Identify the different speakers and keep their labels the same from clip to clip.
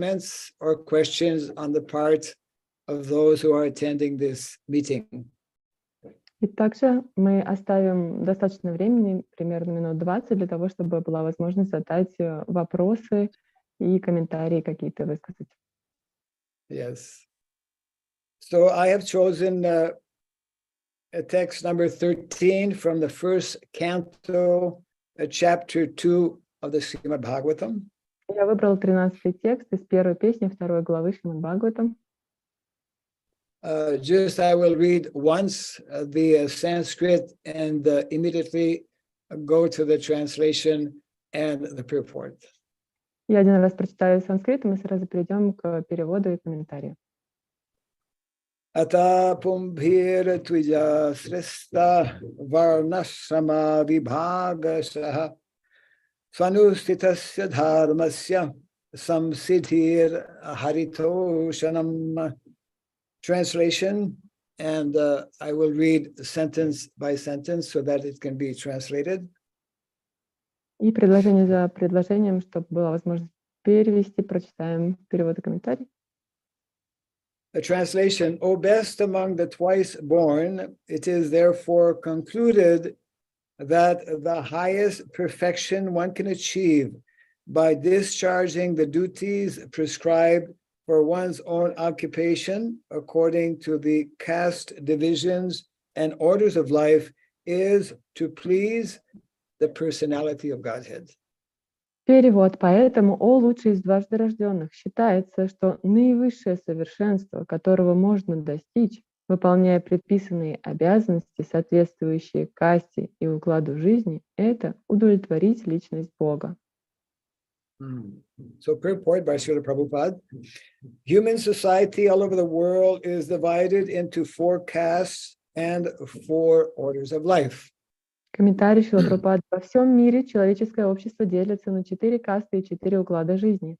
Speaker 1: comments or questions on the part of those who are attending this meeting.
Speaker 2: И также мы оставим достаточно времени, примерно минут 20, для того, чтобы была возможность задать вопросы и комментарии какие-то высказать.
Speaker 1: Yes. So I have chosen a text number 13 from the first canto, chapter 2 of the Srimad Bhagavatam.
Speaker 2: Я выбрал 13-й текст из первой песни 2 главы Шримад Бхагаватам.
Speaker 1: Just I will read once the Sanskrit and immediately go to the translation and the purport.
Speaker 2: Я один раз прочитаю санскритом и сразу перейдем к переводу и комментарию.
Speaker 1: Ата пумбхира твija среста варнашрама вибхагасаха свануститасya dharmasya samsiddhir haritoshanam. Translation, and I will read sentence by sentence so that it can be translated.
Speaker 2: И предложение за предложением, чтобы была возможность перевести, прочитаем перевод и комментарий.
Speaker 1: A translation, O best among the twice born, it is therefore concluded that the highest perfection one can achieve by discharging the duties prescribed for one's own occupation according to the caste divisions and orders of life is to please the personality of Godhead.
Speaker 2: Перевод. Поэтому, о лучший из дважды рожденных, считается, что наивысшее совершенство, которого можно достичь, выполняя предписанные обязанности, соответствующие касте и укладу жизни, это удовлетворить личность Бога.
Speaker 1: So purport by Шриле Прабхупаде. Human society all over the world is divided into 4 castes and 4 orders of life.
Speaker 2: Комментарий Шрилы Прабхупады. Во всем мире человеческое общество делится на 4 касты и 4 уклада жизни.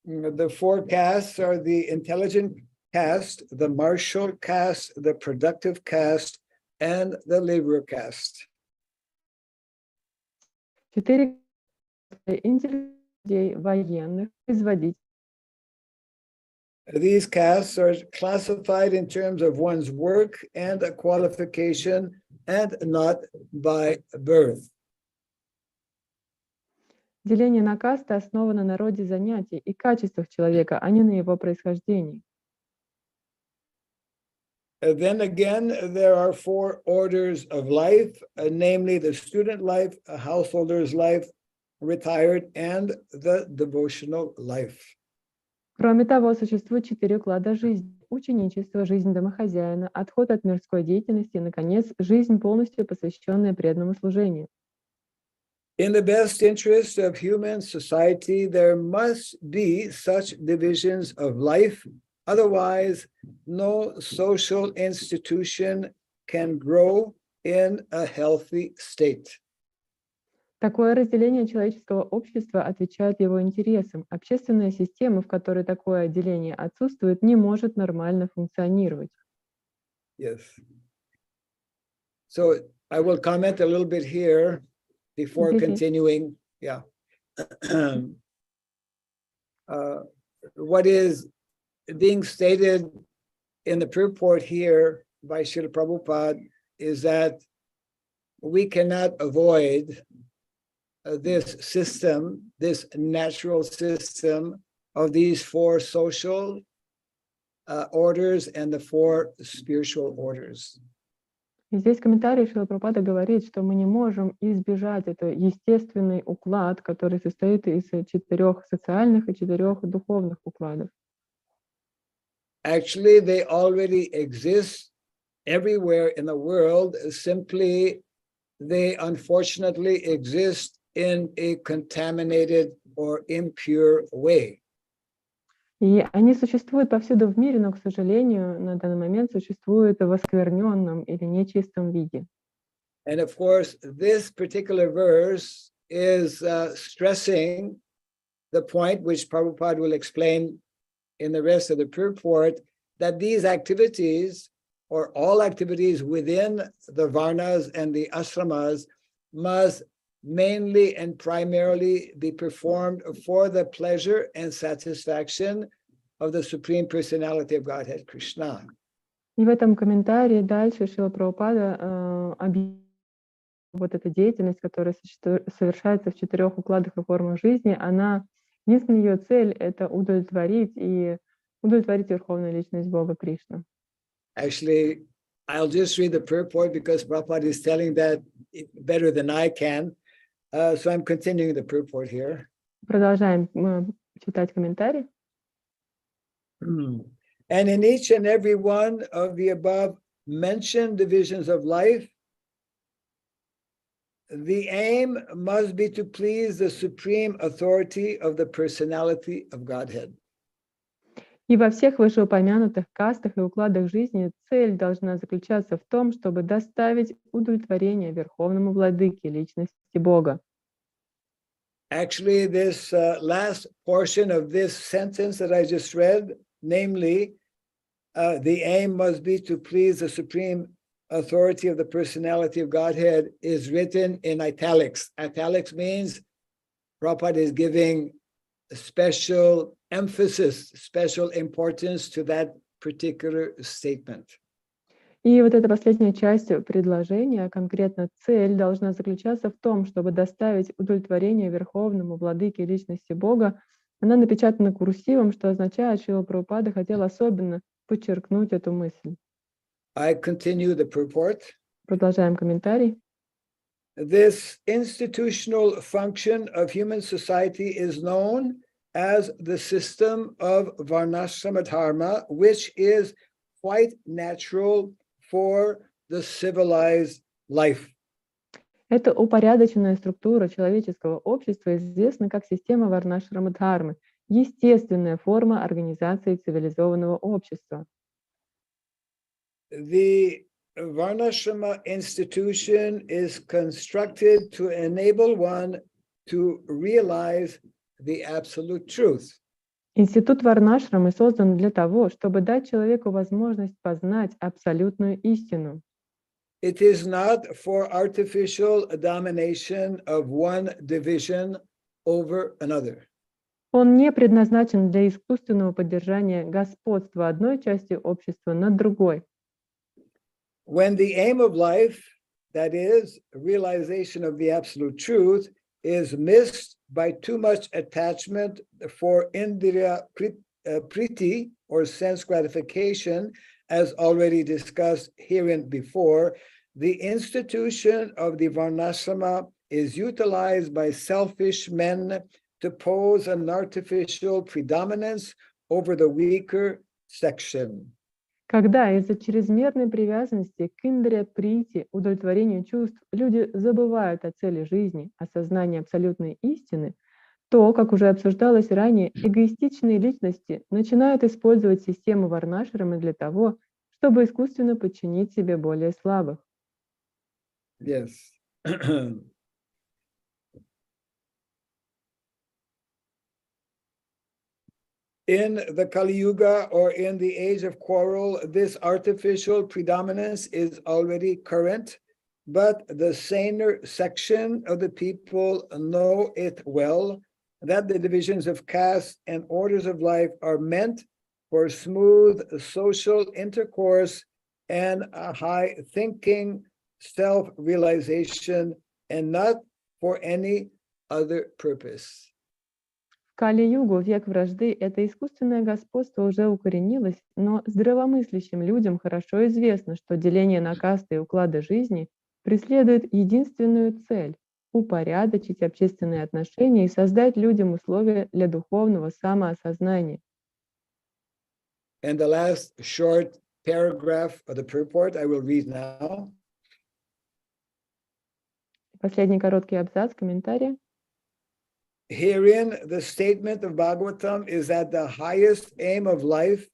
Speaker 1: The 4 castes are the intelligent caste, the martial caste, the productive caste, and the laborer caste.
Speaker 2: 4 интеллектуалов, военных, производителей.
Speaker 1: These castes are classified in terms of one's work and a qualification and not by birth.
Speaker 2: Деление на касты основано на роде занятий и качествах человека, а не на его происхождении.
Speaker 1: Then again, there are 4 orders of life, namely the student life, a householder's life, retired, and the devotional life.
Speaker 2: Кроме того, существует 4 уклада жизни: ученичество, жизнь домохозяина, отход от мирской деятельности и, наконец, жизнь, полностью посвященная преданному служению.
Speaker 1: In the best interest of human society, there must be such divisions of life. Otherwise, no social institution can grow in a healthy state.
Speaker 2: Такое разделение человеческого общества отвечает его интересам. Общественная система, в которой такое отделение отсутствует, не может нормально функционировать.
Speaker 1: Yes. So I will comment a little bit here before continuing. Yeah. What is being stated in the purport here by Shrila Prabhupada is that we cannot avoid this system, this natural system of these 4 social orders and the 4 spiritual orders.
Speaker 2: И здесь в комментарии Шрила Прабхупада говорит, что мы не можем избежать это естественный уклад, который состоит из 4 социальных и 4 духовных укладов.
Speaker 1: Actually, they already exist everywhere in the world. Simply, they unfortunately exist in a contaminated or impure way.
Speaker 2: И они существуют повсюду в мире, но, к сожалению, на данный момент существуют в оскверненном или нечистом виде.
Speaker 1: And of course, this particular verse is stressing the point which Prabhupada will explain in the rest of the purport, that these activities, or all activities within the varnas and the ashramas, must mainly and primarily be performed for the pleasure and satisfaction of the Supreme Personality of Godhead, Krishna.
Speaker 2: И в этом комментарии дальше Шрила Прабхупада объясняет вот эта деятельность, которая совершается в 4 укладах и формах жизни, единственная ее цель — это удовлетворить Верховную Личность Бога Кришну.
Speaker 1: Actually, I'll just read the purport because Prabhupada is telling that better than I can. So I'm continuing the purport here.
Speaker 2: Продолжаем читать комментарий.
Speaker 1: And in each and every one of the above mentioned divisions of life, the aim must be to please the supreme authority of the personality of Godhead.
Speaker 2: И во всех вышеупомянутых кастах и укладах жизни цель должна заключаться в том, чтобы доставить удовлетворение Верховному Владыке Личности Бога.
Speaker 1: Actually, this last portion of this sentence that I just read, namely, the aim must be to please the supreme authority of the personality of Godhead, is written in italics. Italics means Prabhupada is giving special emphasis, special importance to that particular statement.
Speaker 2: И вот эта последняя часть предложения, конкретно цель, должна заключаться в том, чтобы доставить удовлетворение Верховному Владыке Личности Бога. Она напечатана курсивом, что означает, что Шрила Прабхупада хотел особенно подчеркнуть эту мысль.
Speaker 1: I continue the purport.
Speaker 2: Продолжаем комментарий.
Speaker 1: This institutional function of human society is known as the system of varnashrama dharma, which is quite natural for the civilized life.
Speaker 2: Эта упорядоченная структура человеческого общества известна как система варнашрама дхармы, естественная форма организации цивилизованного общества.
Speaker 1: The varnashrama institution is constructed to enable one to realize the absolute truth.
Speaker 2: Институт варнашрамы создан для того, чтобы дать человеку возможность познать абсолютную истину.
Speaker 1: It is not for artificial domination of one division over another.
Speaker 2: Он не предназначен для искусственного поддержания господства одной части общества над другой.
Speaker 1: When the aim of life, that is, realization of the absolute truth, is missed by too much attachment for indriya priti, or sense gratification, as already discussed herein before, the institution of the varnashrama is utilized by selfish men to pose an artificial predominance over the weaker section.
Speaker 2: Когда из-за чрезмерной привязанности к индрия прити, удовлетворению чувств, люди забывают о цели жизни, осознании абсолютной истины, то, как уже обсуждалось ранее, эгоистичные личности начинают использовать систему варнашрамы для того, чтобы искусственно подчинить себе более слабых.
Speaker 1: Yes. In the Kali Yuga, or in the age of quarrel, this artificial predominance is already current, but the saner section of the people know it well, that the divisions of caste and orders of life are meant for smooth social intercourse and a high thinking, self-realization, and not for any other purpose.
Speaker 2: В Кали-югу, век вражды, это искусственное господство уже укоренилось, но здравомыслящим людям хорошо известно, что деление на касты и уклады жизни преследует единственную цель — упорядочить общественные отношения и создать людям условия для духовного самоосознания.
Speaker 1: And the last short paragraph of the purport I will read now.
Speaker 2: Последний короткий абзац комментария.
Speaker 1: Herein, the statement of Bhagavatam is that the highest aim of life,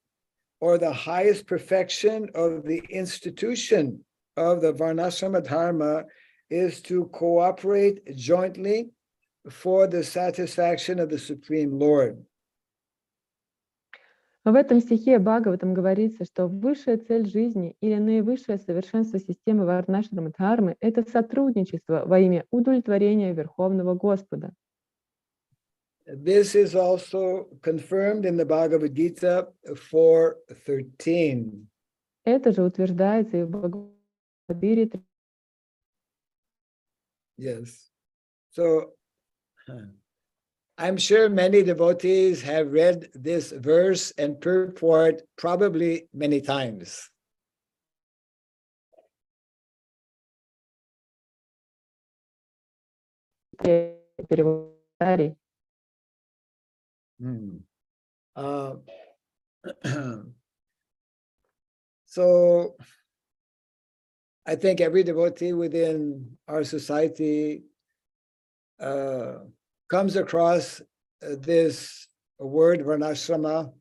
Speaker 1: or the highest perfection of the institution of the varnashrama dharma, is to cooperate jointly for the satisfaction of the Supreme Lord.
Speaker 2: В этом стихе Бхагаватам говорится, что высшая цель жизни или наивысшее совершенство системы варнашрама дхармы — это сотрудничество во имя удовлетворения Верховного Господа.
Speaker 1: This is also confirmed in the Bhagavad Gita 4:13.
Speaker 2: Это же утверждается и в Бхагавадгите.
Speaker 1: Yes. So I'm sure many devotees have read this verse and purport probably many times. So I think every devotee within our society comes across this word varnashrama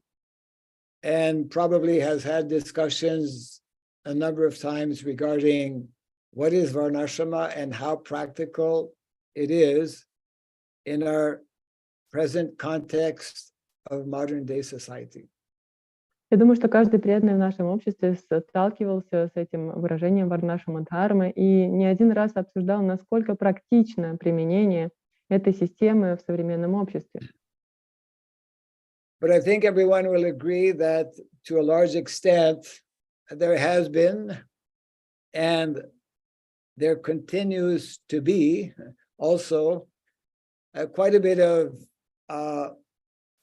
Speaker 1: and probably has had discussions a number of times regarding what is varnashrama and how practical it is in our present context of modern day society.
Speaker 2: Я думаю, что каждый преданный в нашем обществе сталкивался с этим выражением варнашрама дхармы и не один раз обсуждал, насколько практично применение этой системы в современном обществе.
Speaker 1: But I think everyone will agree that to a large extent there has been and there continues to be also quite a bit of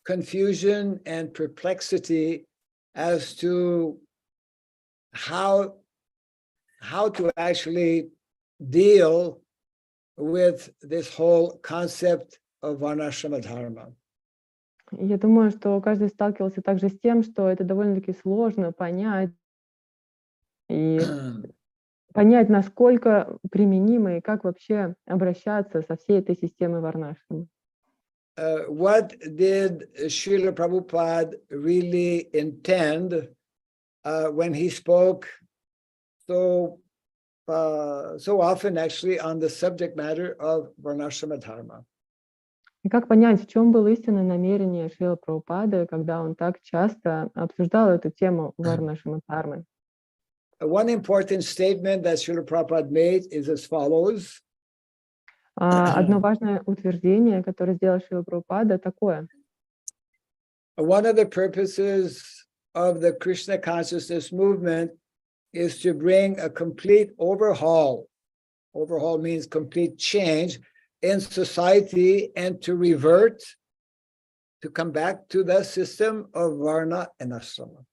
Speaker 1: confusion and perplexity as to how to actually deal with this whole concept of varnashrama dharma.
Speaker 2: Я думаю, что каждый сталкивался также с тем, что это довольно-таки сложно понять и понять, насколько применимо и как вообще обращаться со всей этой системой варнашрама.
Speaker 1: What did Шриле Прабхупаде really intend when he spoke so often actually on the subject matter of varnashrama dharma?
Speaker 2: И как понять, в чем было истинное намерение Шрилы Прабхупады, когда он так часто обсуждал эту тему варнашрама дхармы?
Speaker 1: One important statement that Шрила Prabhupada made is as follows.
Speaker 2: Одно важное утверждение, которое сделал Шрила Прабхупада, такое.
Speaker 1: One of the purposes of the Krishna consciousness movement is to bring a complete overhaul. Overhaul means complete change in society and to revert, to come back to the system of Varna and Ashrama.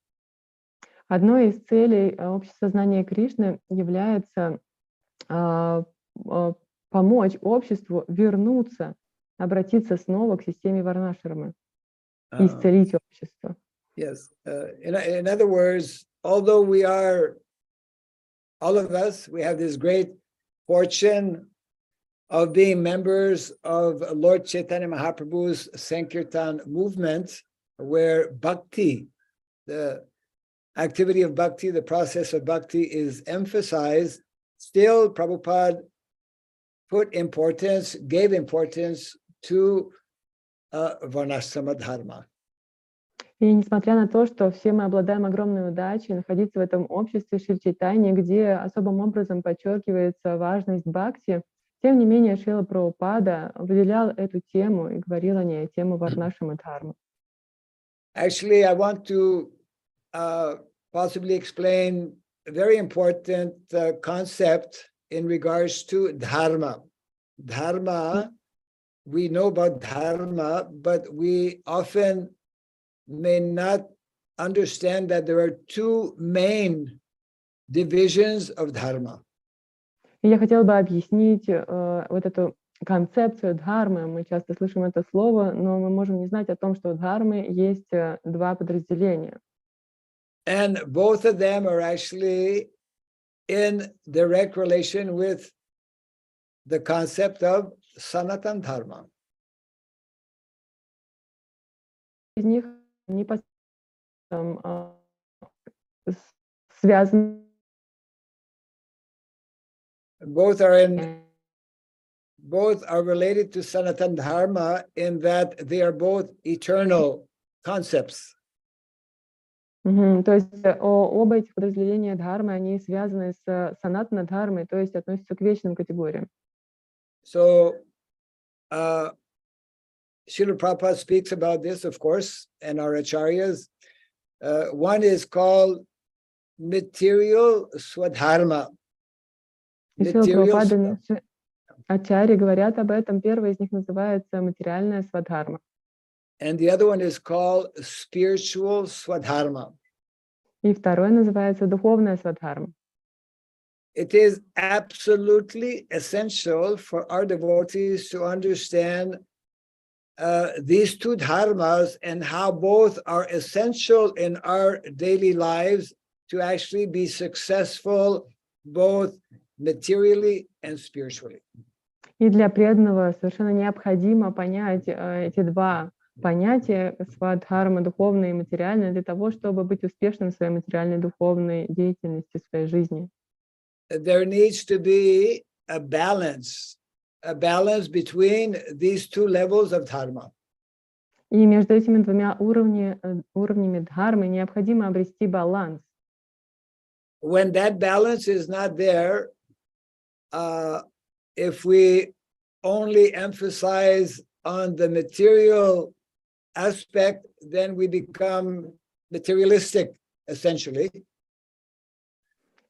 Speaker 2: Одной из целей общесознания Кришны является помочь обществу вернуться, обратиться снова к системе варнашрамы, исцелить общество.
Speaker 1: Yes. In other words, although all of us, we have this great fortune of being members of Lord Chaitanya Mahaprabhu's Sankirtan movement, where bhakti, the activity of bhakti, the process of bhakti is emphasized, still Prabhupada gave importance to varnashrama dharma.
Speaker 2: И несмотря на то, что все мы обладаем огромной удачей находиться в этом обществе Шри Чайтаньи, где особым образом подчеркивается важность бхакти, тем не менее Шрила Прабхупада выделял эту тему и говорил о ней, тему варнашрама дхармы.
Speaker 1: Actually, I want to possibly explain a very important concept in regards to dharma. Dharma, we know about dharma, but we often may not understand that there are two main divisions of dharma.
Speaker 2: Я хотела бы объяснить вот эту концепцию дхармы. Мы часто слышим это слово, но мы можем не знать о том, что у дхармы есть два подразделения.
Speaker 1: And both of them are actually in direct relation with the concept of Sanatan Dharma.
Speaker 2: Из них непосредственно связаны.
Speaker 1: Both are related to Sanatan Dharma in that they are both eternal concepts.
Speaker 2: То есть оба этих подразделения дхармы, они связаны с санатана дхармой, то есть относятся к вечным категориям.
Speaker 1: So, Шриле Prabhupada speaks about this, of course, and our acharyas. One is called material swadharma.
Speaker 2: И Шрила Прабхупада, ачарьи говорят об этом. Первый из них называется материальная свадхарма.
Speaker 1: And the other one is called spiritual swadharma.
Speaker 2: И второй называется духовная свадхарма.
Speaker 1: It is absolutely essential for our devotees to understand these two dharmas and how both are essential in our daily lives to actually be successful both materially and spiritually.
Speaker 2: И для преданного совершенно необходимо понять эти два понятия свадхарма, духовное и материальное, для того, чтобы быть успешным в своей материальной духовной деятельности, в своей жизни.
Speaker 1: There needs to be a balance between these two levels of dharma.
Speaker 2: И между этими двумя уровнями дхармы необходимо обрести баланс.
Speaker 1: When that balance is not there, if we only emphasize on the material aspect, then we become materialistic, essentially.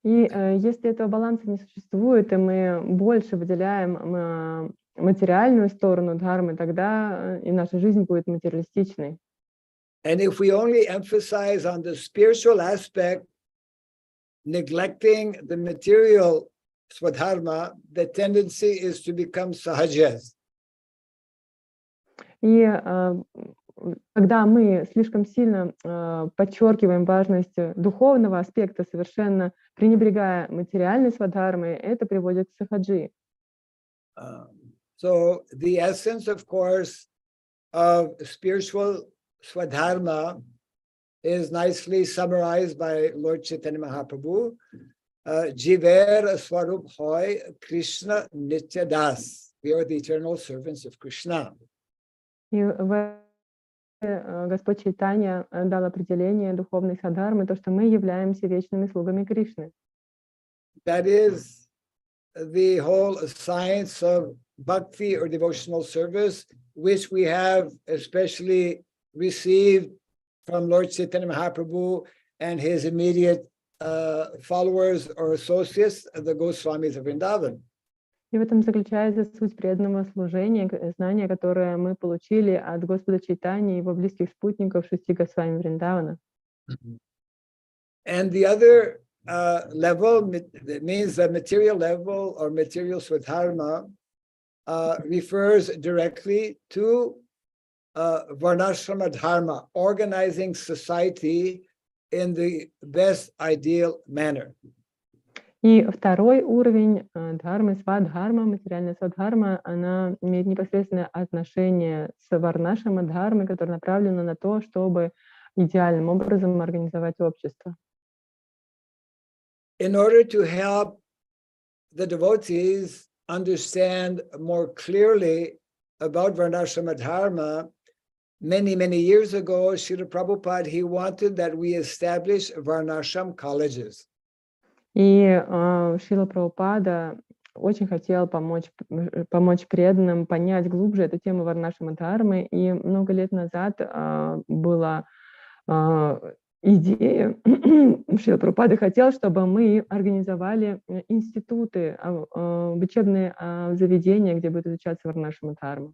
Speaker 2: И если этого баланса не существует, и мы больше выделяем материальную сторону дхармы, тогда и наша жизнь будет материалистичной.
Speaker 1: And if we only emphasize on the spiritual aspect, neglecting the material swadharma, the tendency is to become sahajas.
Speaker 2: И когда мы слишком сильно подчеркиваем важность духовного аспекта, совершенно пренебрегая материальной свадхармой, это приводит к сахаджи.
Speaker 1: So the essence, of course, of spiritual swadharma is nicely summarized by Lord Chaitanya Mahaprabhu. Jiver Swarup Hoy Krishna Nitya Das. We are the eternal servants of Krishna.
Speaker 2: И Господь Чайтанья дал определение духовной садхармы, то, что мы являемся вечными слугами Кришны.
Speaker 1: That is the whole science of bhakti or devotional service, which we have especially received from Lord Chaitanya Mahaprabhu and his immediate followers or associates, the Goswamis of Vrindavan.
Speaker 2: И в этом заключается суть преданного служения, знания, которое мы получили от Господа Чайтаньи и его близких спутников шести Госвами Вриндавана.
Speaker 1: And the other level, that means the material level or material swadharma, refers directly to varnashrama dharma, organizing society in the best ideal manner.
Speaker 2: И второй уровень дхармы, свадхарма, материальная свадхарма, она имеет непосредственное отношение с варнашрама дхармой, которая направлена на то, чтобы идеальным образом организовать общество.
Speaker 1: In order to help the devotees understand more clearly about varnashrama dharma, many years ago, Shrila Prabhupada, he wanted that we establish varnashram colleges.
Speaker 2: И Шрила Прабхупада очень хотел помочь преданным понять глубже эту тему варнашрама дхармы, и много лет назад была идея, Шрила Прабхупада хотел, чтобы мы организовали институты, учебные заведения, где будет изучаться варнашрама дхарма.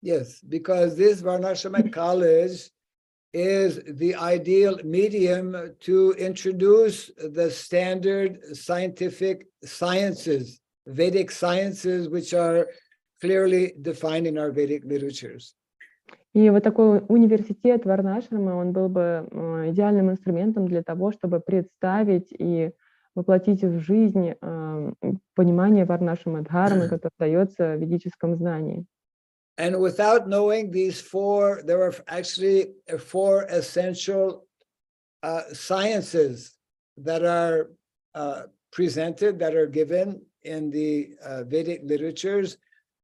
Speaker 1: Yes, because this varnashrama college is the ideal medium to introduce the standard scientific sciences, Vedic sciences, which are clearly defined in our Vedic literatures.
Speaker 2: И вот такой университет варнашрама, он был бы идеальным инструментом для того, чтобы представить и воплотить в жизнь понимание варнашрама дхармы, которое дается в ведическом знании.
Speaker 1: And without knowing these four, there are actually four essential sciences that are presented, that are given in the Vedic literatures.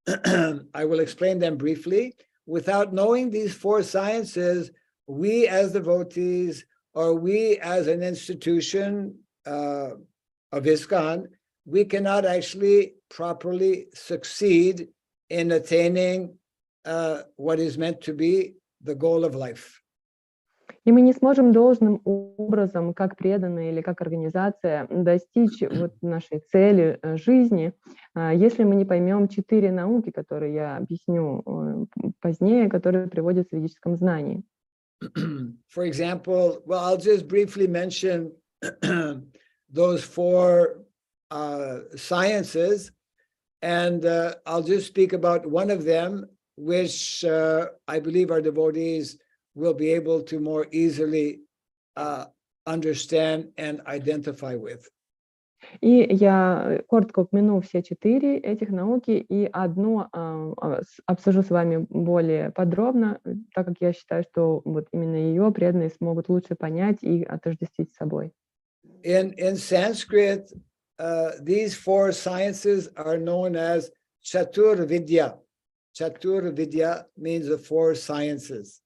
Speaker 1: I will explain them briefly. Without knowing these four sciences, we as devotees or we as an institution of ИСККОН, we cannot actually properly succeed in attaining what is meant to be the goal of life.
Speaker 2: И мы не сможем должным образом, как преданные или как организация, достичь вот нашей цели жизни, если мы не поймем 4 науки, которые я объясню позднее, которые приводятся в ведическом знании.
Speaker 1: For example, well, I'll just briefly mention those 4 sciences, and I'll just speak about one of them, which I believe our devotees will be able to more easily understand and identify with.
Speaker 2: И я коротко упомяну все 4 этих науки, и одну обсужу с вами более подробно, так как я считаю, что вот именно ее преданные смогут лучше понять и отождествить с собой.
Speaker 1: In Sanskrit, these 4 sciences are known as Chatur Vidya. Chatur Vidya means the 4 sciences.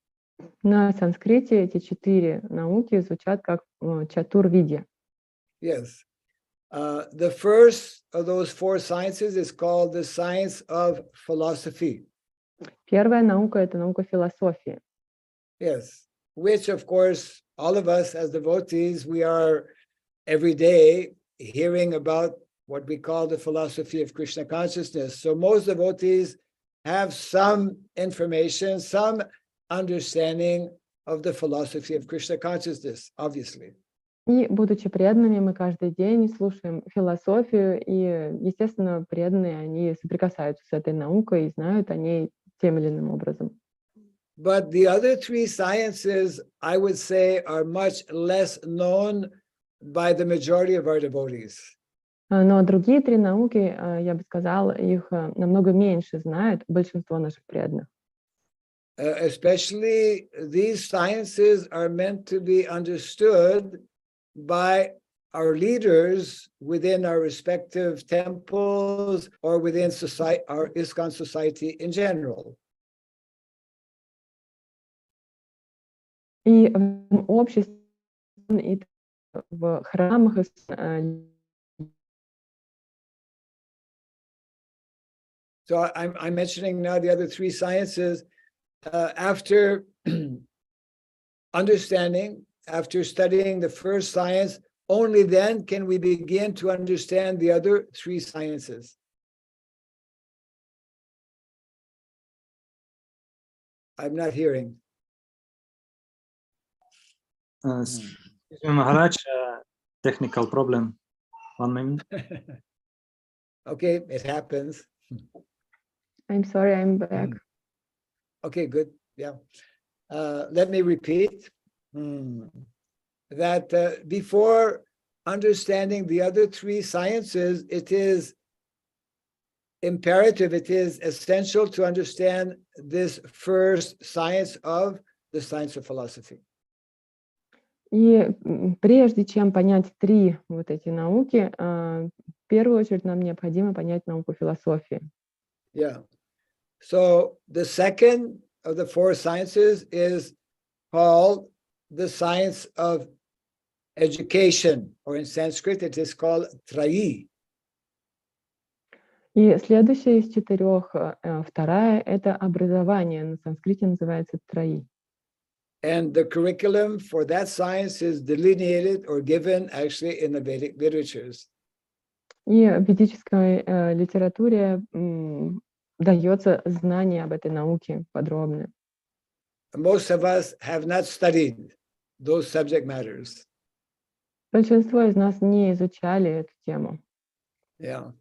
Speaker 2: На санскрите эти 4 науки звучат как чатур-видья.
Speaker 1: Yes. The first of those 4 sciences is called the science of philosophy.
Speaker 2: Первая наука — это наука философии.
Speaker 1: Yes, which of course, all of us as devotees, we are every day hearing about what we call the philosophy of Krishna consciousness. So most devotees have some information, some understanding of the philosophy of Krishna consciousness, obviously.
Speaker 2: И, будучи преданными, мы каждый день слушаем философию, и, естественно, преданные, они соприкасаются с этой наукой и знают о ней тем или иным образом.
Speaker 1: But the other 3 sciences, I would say, are much less known by the majority of our devotees.
Speaker 2: Но другие 3 науки, я бы сказала, их намного меньше знают большинство наших преданных.
Speaker 1: Especially these sciences are meant to be understood by our leaders within our respective temples or within society, our ИСККОН society in general.
Speaker 2: И в обществе, и в храмах,
Speaker 1: So I'm mentioning now the other 3 sciences. After understanding, after studying the first science, only then can we begin to understand the other 3 sciences. I'm not hearing.
Speaker 3: Maharaj, technical problem. 1 minute.
Speaker 1: Okay, it happens.
Speaker 2: I'm sorry, I'm back.
Speaker 1: Okay, good. Yeah. Let me repeat that before understanding the other 3 sciences, it is imperative, it is essential to understand this first science of the science of philosophy.
Speaker 2: И прежде чем понять 3 вот эти науки, в первую очередь нам необходимо понять науку философии.
Speaker 1: Yeah. So the second of the 4 sciences is called the science of education, or in Sanskrit it is called trayi.
Speaker 2: И следующая из 4, вторая, это образование, на санскрите называется траи.
Speaker 1: And the curriculum for that science is delineated or given actually in the Vedic literatures.
Speaker 2: И в ведической литературе дается знание об этой науке подробно.
Speaker 1: Most of us have not studied those subject matters.
Speaker 2: Большинство из нас не изучали эту тему.
Speaker 1: Yeah.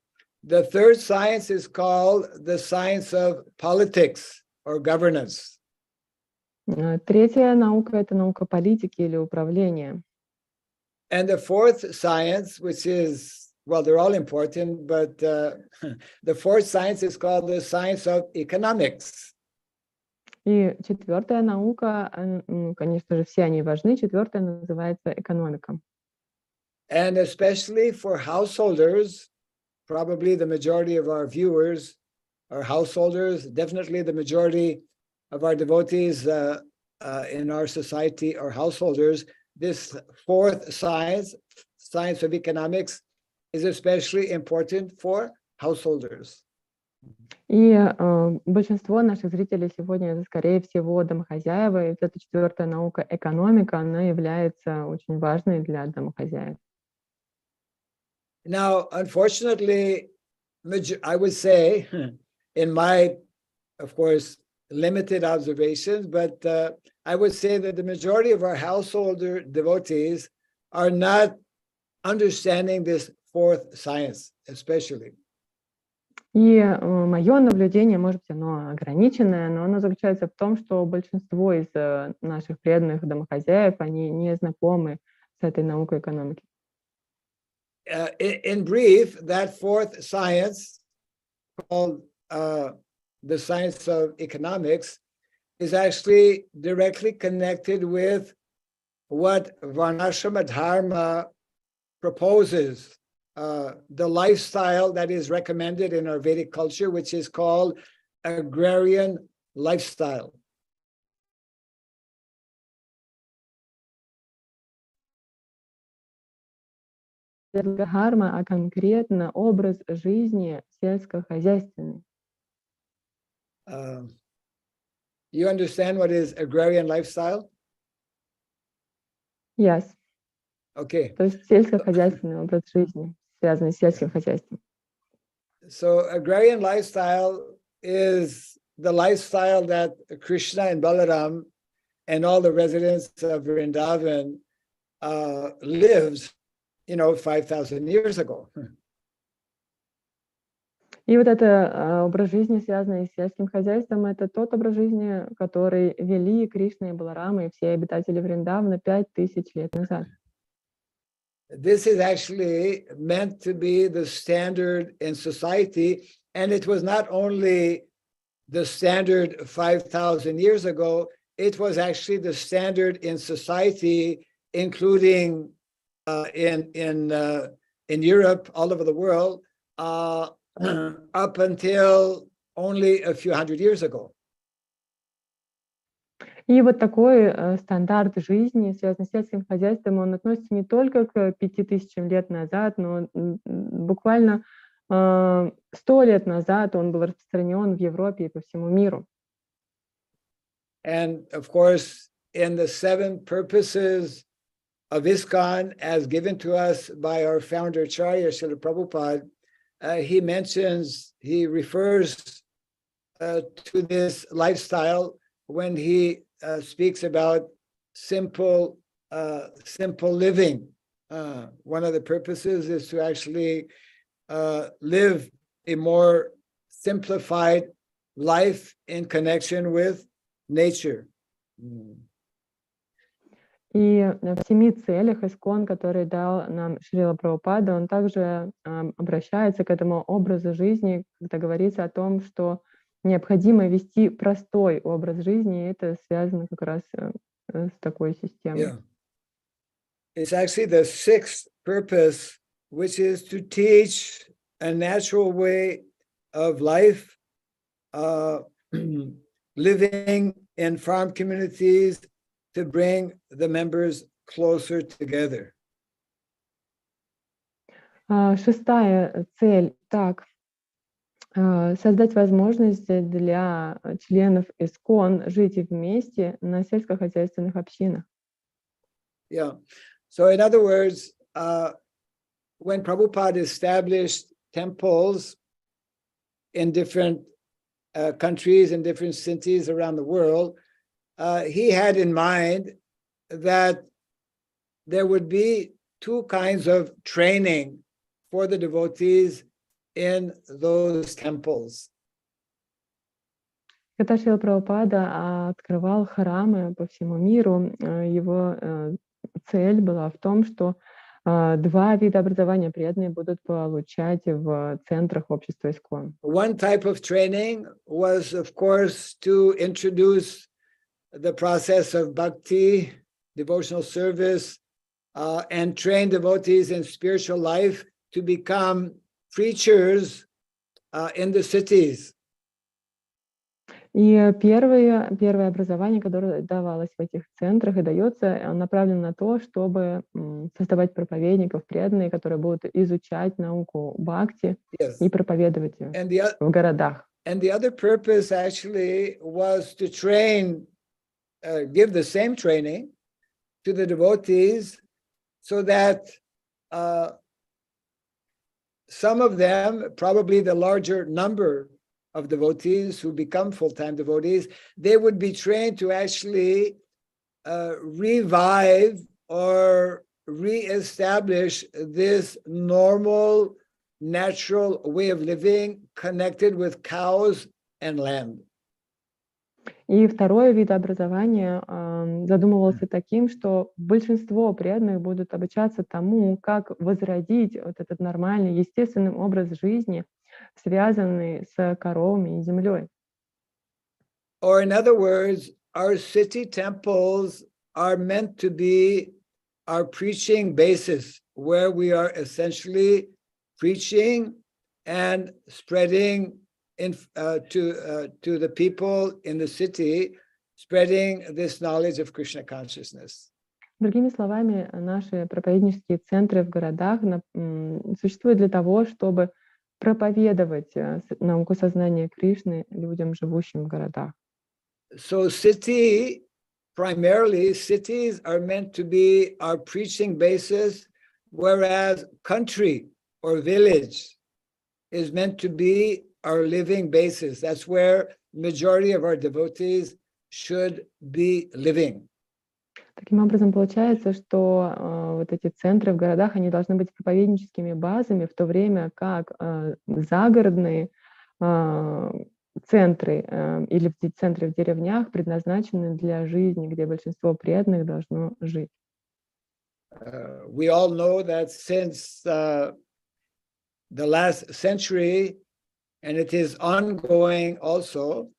Speaker 1: The third science is called the science of politics or governance.
Speaker 2: Третья наука — это наука политики или управления.
Speaker 1: And the fourth science, which is, well, they're all important, but the fourth science is called the science of economics.
Speaker 2: И 4-я наука, конечно же, все они важны, 4-я называется экономика.
Speaker 1: And especially for householders, probably the majority of our viewers are householders, definitely the majority of our devotees in our society are householders. this fourth science of economics, is especially important for householders.
Speaker 2: И большинство наших зрителей сегодня, это, скорее всего, домохозяева, и вот эта четвертая наука экономика, она является очень важной для домохозяев.
Speaker 1: Now, unfortunately, I would say, in my, of course, limited observations, but I would say that the majority of our householder devotees are not understanding this fourth science, especially.
Speaker 2: И мое наблюдение, может быть, оно ограниченное, но оно заключается в том, что большинство из наших преданных домохозяев, они не знакомы с этой наукой экономики.
Speaker 1: In brief, that fourth science, called the science of economics, is actually directly connected with what varnashrama dharma proposes, the lifestyle that is recommended in our Vedic culture, which is called agrarian lifestyle.
Speaker 2: Дхарма, а конкретно образ жизни сельскохозяйственный.
Speaker 1: You understand what is agrarian lifestyle?
Speaker 2: Yes.
Speaker 1: Okay.
Speaker 2: То есть сельскохозяйственный образ жизни, связанный с сельским хозяйством.
Speaker 1: So agrarian lifestyle is the lifestyle that Krishna and Balaram and all the residents of Vrindavan lived, 5,000 years ago.
Speaker 2: И вот это образ жизни, связанный с сельским хозяйством, это тот образ жизни, который вели Кришна и Баларама и все обитатели Вриндавана 5000 лет назад.
Speaker 1: This is actually meant to be the standard in society, and it was not only the standard 5,000 years ago, it was actually the standard in society, including in Europe, all over the world, up until only a few hundred years ago.
Speaker 2: И вот такой стандарт жизни, связанный с сельским хозяйством, он относится не только к 5000 лет назад, но буквально 100 лет назад он был распространен в Европе и по всему миру.
Speaker 1: And of course, in the 7 purposes of ИСККОН, as given to us by our founder Acharya Shrilе Prabhupade, he refers to this lifestyle when he speaks about simple living. One of the purposes is to actually live a more simplified life in connection with nature.
Speaker 2: И в 7 целях ИСККОН, которые дал нам Шрила Прабхупада, он также обращается к этому образу жизни, когда говорится о том, что необходимо вести простой образ жизни, и это связано как раз с такой системой.
Speaker 1: Yeah. It's actually the 6th purpose, which is to teach a natural way of life, living in farm communities, to bring the members closer together.
Speaker 2: 6-я цель так создать возможность для членов ИСККОН жить вместе на сельскохозяйственных общинах.
Speaker 1: Yeah. So in other words, when Prabhupada established temples in different countries and different cities around the world, he had in mind that there would be 2 kinds of training for the devotees in those temples.
Speaker 2: Когда Шрила Прабхупада открывал храмы по всему миру, его цель была в том, что 2 вида образования преданные будут получать в центрах общества ИСККОН.
Speaker 1: One type of training was, of course, to introduce the process of bhakti, devotional service, and train devotees in spiritual life to become preachers in the cities.
Speaker 2: И первое образование, которое давалось в этих центрах и дается, направлено на то, чтобы создавать проповедников, преданные, которые будут изучать науку бхакти и проповедовать ее в городах.
Speaker 1: And the other purpose actually was to train, give the same training to the devotees so that some of them, probably the larger number of devotees who become full-time devotees, they would be trained to actually revive or re-establish this normal, natural way of living connected with cows and land.
Speaker 2: И второй вид образования задумывался таким, что большинство преданных будут обучаться тому, как возродить вот этот нормальный, естественный образ жизни, связанный с коровами и землей.
Speaker 1: Or in other words, our city temples are meant to be our preaching basis, where we are essentially preaching and spreading to the people in the city, spreading this knowledge of Krishna consciousness.
Speaker 2: Другими словами, наши проповеднические центры в городах существуют для того, чтобы проповедовать науку сознания Кришны людям, живущим в городах.
Speaker 1: So primarily cities are meant to be our preaching basis, whereas country or village is meant to be our living basis. That's where majority of our devotees should be living.
Speaker 2: Таким образом, получается, что вот эти центры в городах, они должны быть проповедническими базами, в то время как загородные центры или центры в деревнях предназначены для жизни, где большинство преданных должно жить.
Speaker 1: We all know that since the last century, and it is ongoing also,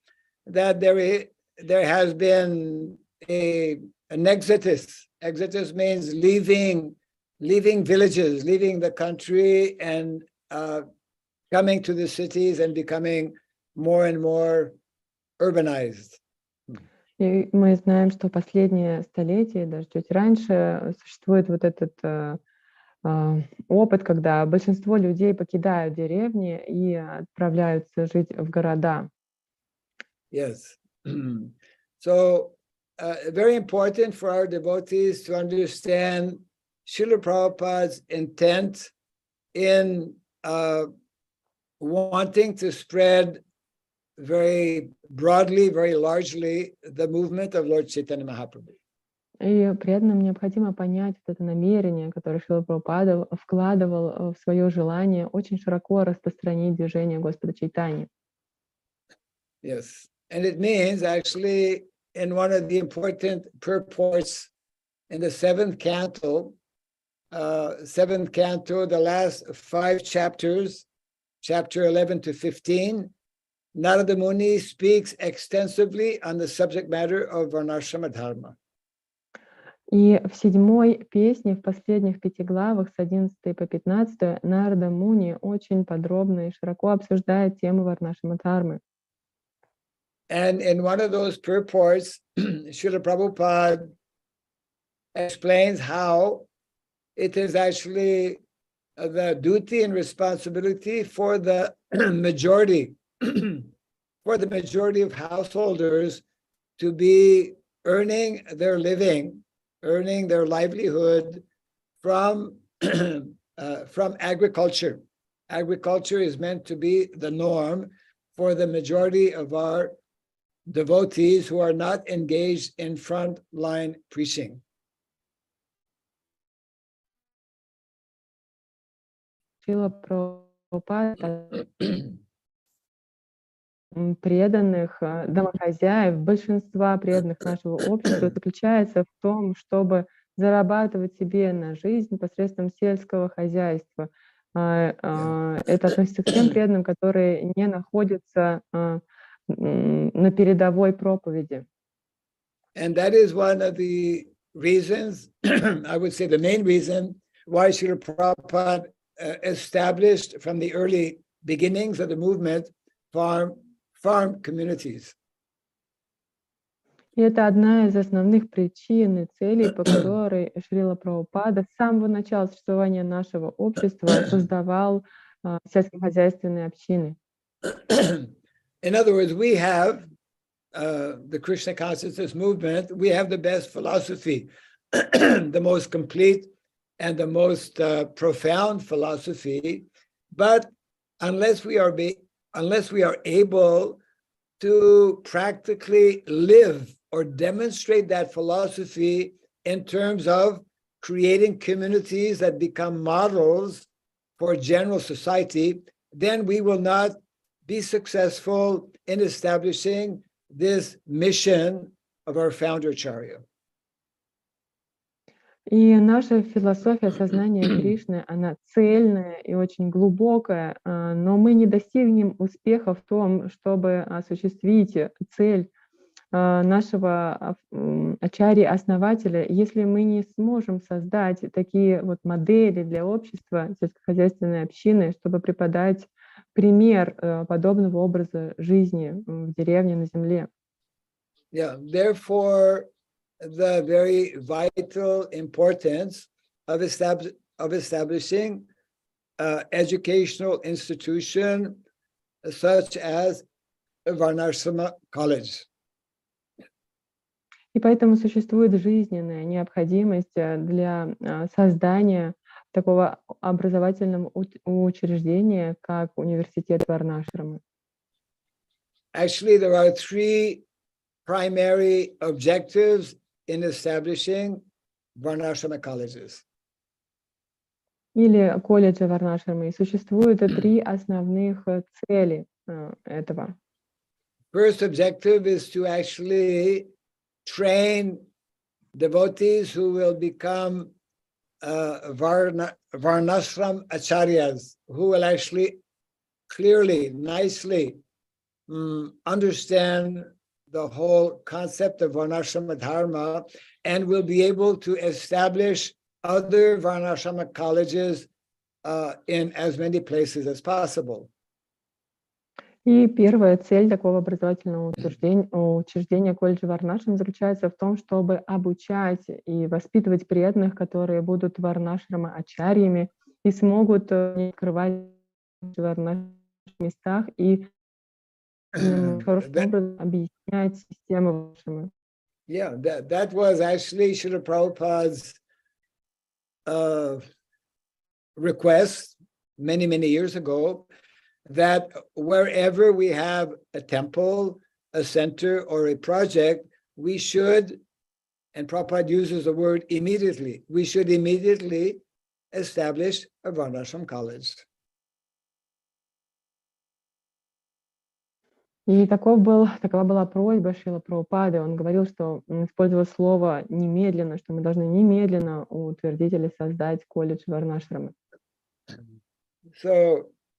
Speaker 1: that there has been an exodus. Exodus means leaving villages, leaving the country and coming to the cities and becoming more and more urbanized.
Speaker 2: И мы знаем, что последние столетия, даже чуть раньше, существует вот этот опыт, когда большинство людей покидают деревни и отправляются жить в города.
Speaker 1: Yes. So very important for our devotees to understand Šrila Prabhupada's intent in wanting to spread very broadly, very largely, the movement of Lord Chaitanya Mahaprabhu.
Speaker 2: И преданным необходимо понять вот это намерение, которое Шрила Прабхупада вкладывал в свое желание очень широко распространить движение Господа Чайтаньи.
Speaker 1: Yes, and it means actually in one of the important purports in the seventh canto, the last 5 chapters, chapter 11 to 15, Narada Muni speaks extensively on the subject matter of varnashrama dharma.
Speaker 2: И в 7-й песне, в последних 5 главах, с 11 по 15, Нарада Муни очень подробно и широко обсуждает тему варнашрама дхармы.
Speaker 1: And in one of those purports, Šrila Prabhupada explains how it is actually the duty and responsibility for the majority of householders to be earning their living, earning their livelihood from agriculture. Agriculture is meant to be the norm for the majority of our devotees who are not engaged in front-line preaching.
Speaker 2: Шрила Прабхупада преданных домохозяев, большинства преданных нашего общества заключается в том, чтобы зарабатывать себе на жизнь посредством сельского хозяйства. Это относится к тем преданным, которые не находятся на передовой проповеди.
Speaker 1: And that is one of the reasons, I would say the main reason, why Šrila Prabhupada established from the early beginnings of the movement farm communities.
Speaker 2: И это одна из основных причин и целей, по которой Шрила Прабхупада с самого начала существования нашего общества создавал сельскохозяйственные общины.
Speaker 1: In other words, we have the Krishna consciousness movement, we have the best philosophy, the most complete and the most profound philosophy. But unless we are able to practically live or demonstrate that philosophy in terms of creating communities that become models for general society, then we will not be successful in establishing this mission of our founder Acharya.
Speaker 2: И наша философия сознания Кришны, она цельная и очень глубокая, но мы не достигнем успеха в том, чтобы осуществить цель нашего ачарьи-основателя, если мы не сможем создать такие вот модели для общества, сельскохозяйственной общины, чтобы преподать пример подобного образа жизни в деревне, на земле.
Speaker 1: Yeah, therefore, the very vital importance of establishing educational institution such as a Varnashrama college.
Speaker 2: И поэтому существует жизненная необходимость для создания такого образовательного учреждения, как университет Варнашрамы.
Speaker 1: Actually, there are three primary objectives in establishing Varnashrama colleges.
Speaker 2: Или колледжи Варнашрамы. И существует три основных цели этого.
Speaker 1: First objective is to actually train devotees who will become Varnashram acharyas, who will actually clearly, nicely understand the whole concept of Varnashrama Dharma and will be able to establish other Varnashrama colleges in as many places as possible.
Speaker 2: И первая цель такого образовательного учреждения колледжа Варнашрам заключается в том, чтобы обучать и воспитывать преданных, которые будут Варнашрама ачарьями и смогут открывать в Варнашрам местах и хорошим образом объяснять систему Варнашрамы.
Speaker 1: Yeah, that was actually Шриле Prabhupada's request many years ago, that wherever we have a temple, a center, or a project, we should, and Prabhupada uses the word immediately, we should immediately establish a Varnashram college.
Speaker 2: И такова была просьба Шрилы Прабхупады. Он говорил, что использовал слово «немедленно», что мы должны немедленно утвердить или создать колледж Варнашрамы.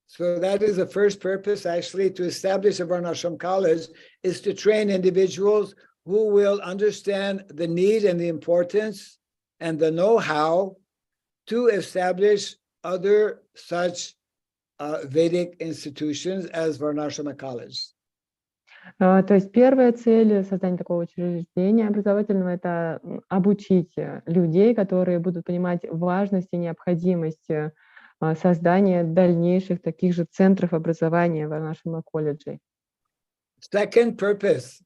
Speaker 1: So that is the first purpose, actually, to establish a Varnashram college, is to train individuals who will understand the need and the importance and the know-how to establish other such Vedic institutions as Varnashrama college.
Speaker 2: То есть первая цель создания такого учреждения образовательного — это обучить людей, которые будут понимать важность и необходимость создания дальнейших таких же центров образования в нашем колледже.
Speaker 1: Second purpose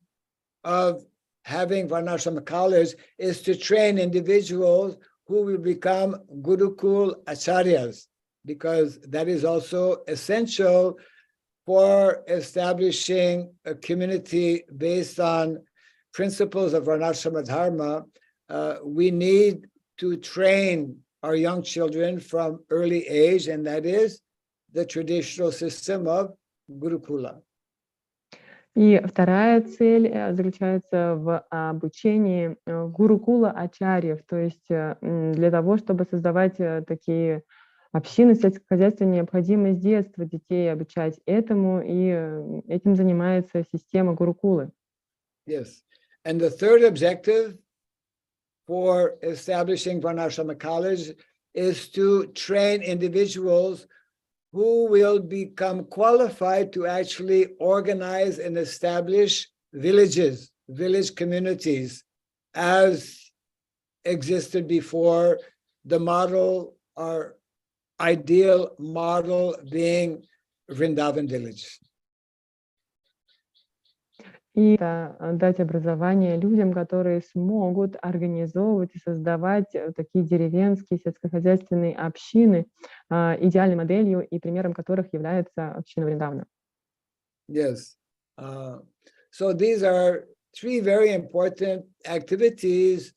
Speaker 1: of having Varnashrama college is to train individuals who will become Gurukul Acharyas, because that is also essential for establishing a community based on principles of Varnashrama Dharma. We need to train our young children from early age, and that is the traditional system of Gurukula.
Speaker 2: И вторая цель заключается в обучении гурукула ачарьев, то есть для того, чтобы создавать такие общины сельскохозяйственной, необходимо с детства детей обучать этому, и этим занимается система гурукулы.
Speaker 1: Yes, and the third objective for establishing Varnashrama college is to train individuals who will become qualified to actually organize and establish villages village communities as existed before, the model or ideal model being Vrindavan village.
Speaker 2: И дать образование людям, которые смогут организовывать и создавать такие деревенские сельскохозяйственные общины, идеальной моделью и примером которых является община Вриндавана.
Speaker 1: Yes. So these are three very important activities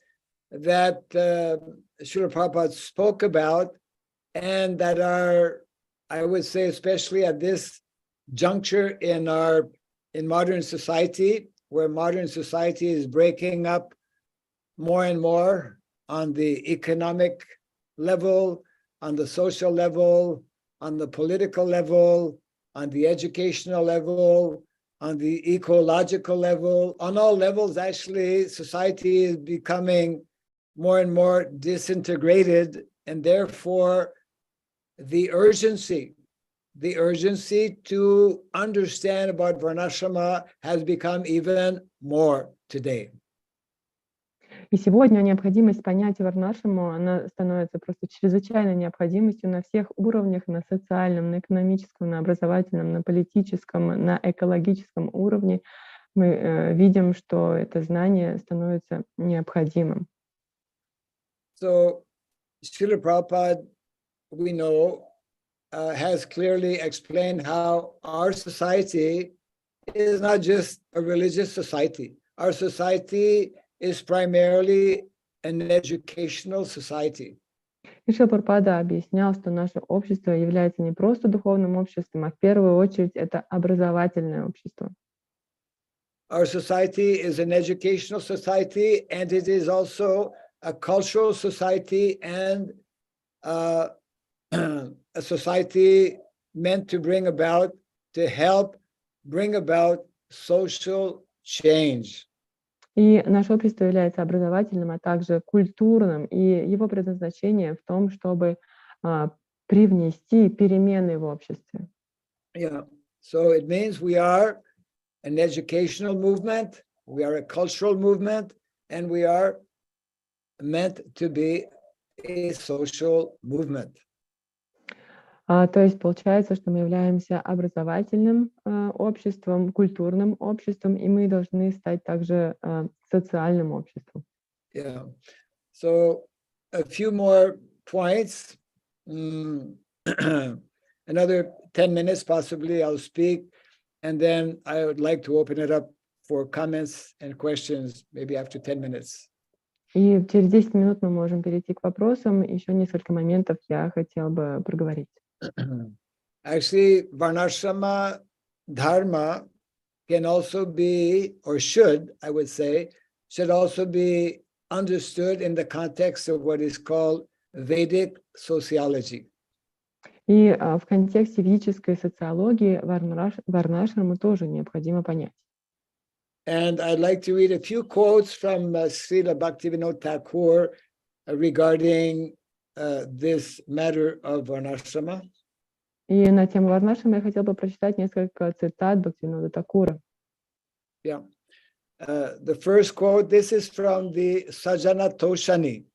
Speaker 1: that Shrila Prabhupada spoke about, and that are, I would say, especially at this juncture in modern society, where modern society is breaking up more and more on the economic level, on the social level, on the political level, on the educational level, on the ecological level, on all levels. Actually, society is becoming more and more disintegrated, and therefore the urgency to understand about varnashrama has become even more today.
Speaker 2: И сегодня необходимость понятия варнашраму, она становится просто чрезвычайной необходимостью на всех уровнях, на социальном, на экономическом, на образовательном, на политическом, на экологическом уровне. Мы видим, что это знание становится необходимым.
Speaker 1: So, Shrila Prabhupada, we know, has clearly explained how our society is not just a religious society. Our society is primarily an educational society.
Speaker 2: И Шрила Прабхупада объяснял, что наше общество является не просто духовным обществом, а в первую очередь это образовательное общество.
Speaker 1: Our society is an educational society, and it is also a cultural society and a society meant to help bring about social change.
Speaker 2: И наше общество является образовательным, а также культурным, и его предназначение в том, чтобы привнести перемены в обществе.
Speaker 1: Yeah, so it means we are an educational movement, we are a cultural movement, and we are meant to be a social movement.
Speaker 2: То есть получается, что мы являемся образовательным обществом, культурным обществом, и мы должны стать также социальным обществом.
Speaker 1: Yeah. So a few more points. Another 10 minutes possibly I'll speak, and then I would like to open it up for comments and questions, maybe after 10 minutes.
Speaker 2: И через 10 минут мы можем перейти к вопросам. Еще несколько моментов я хотела бы проговорить.
Speaker 1: Actually, varnashrama dharma can also be, or should, I would say, should also be understood in the context of what is called Vedic sociology.
Speaker 2: И в контексте ведической социологии варнашраму тоже необходимо понять.
Speaker 1: And I'd like to read a few quotes from Srila Bhaktivinoda Thakur regarding this matter of varnashrama.
Speaker 2: И на тему варнашрама я хотела бы прочитать несколько цитат Бхактивинода Thakura.
Speaker 1: Yeah. The first quote, this is from the Sajjana Toshani.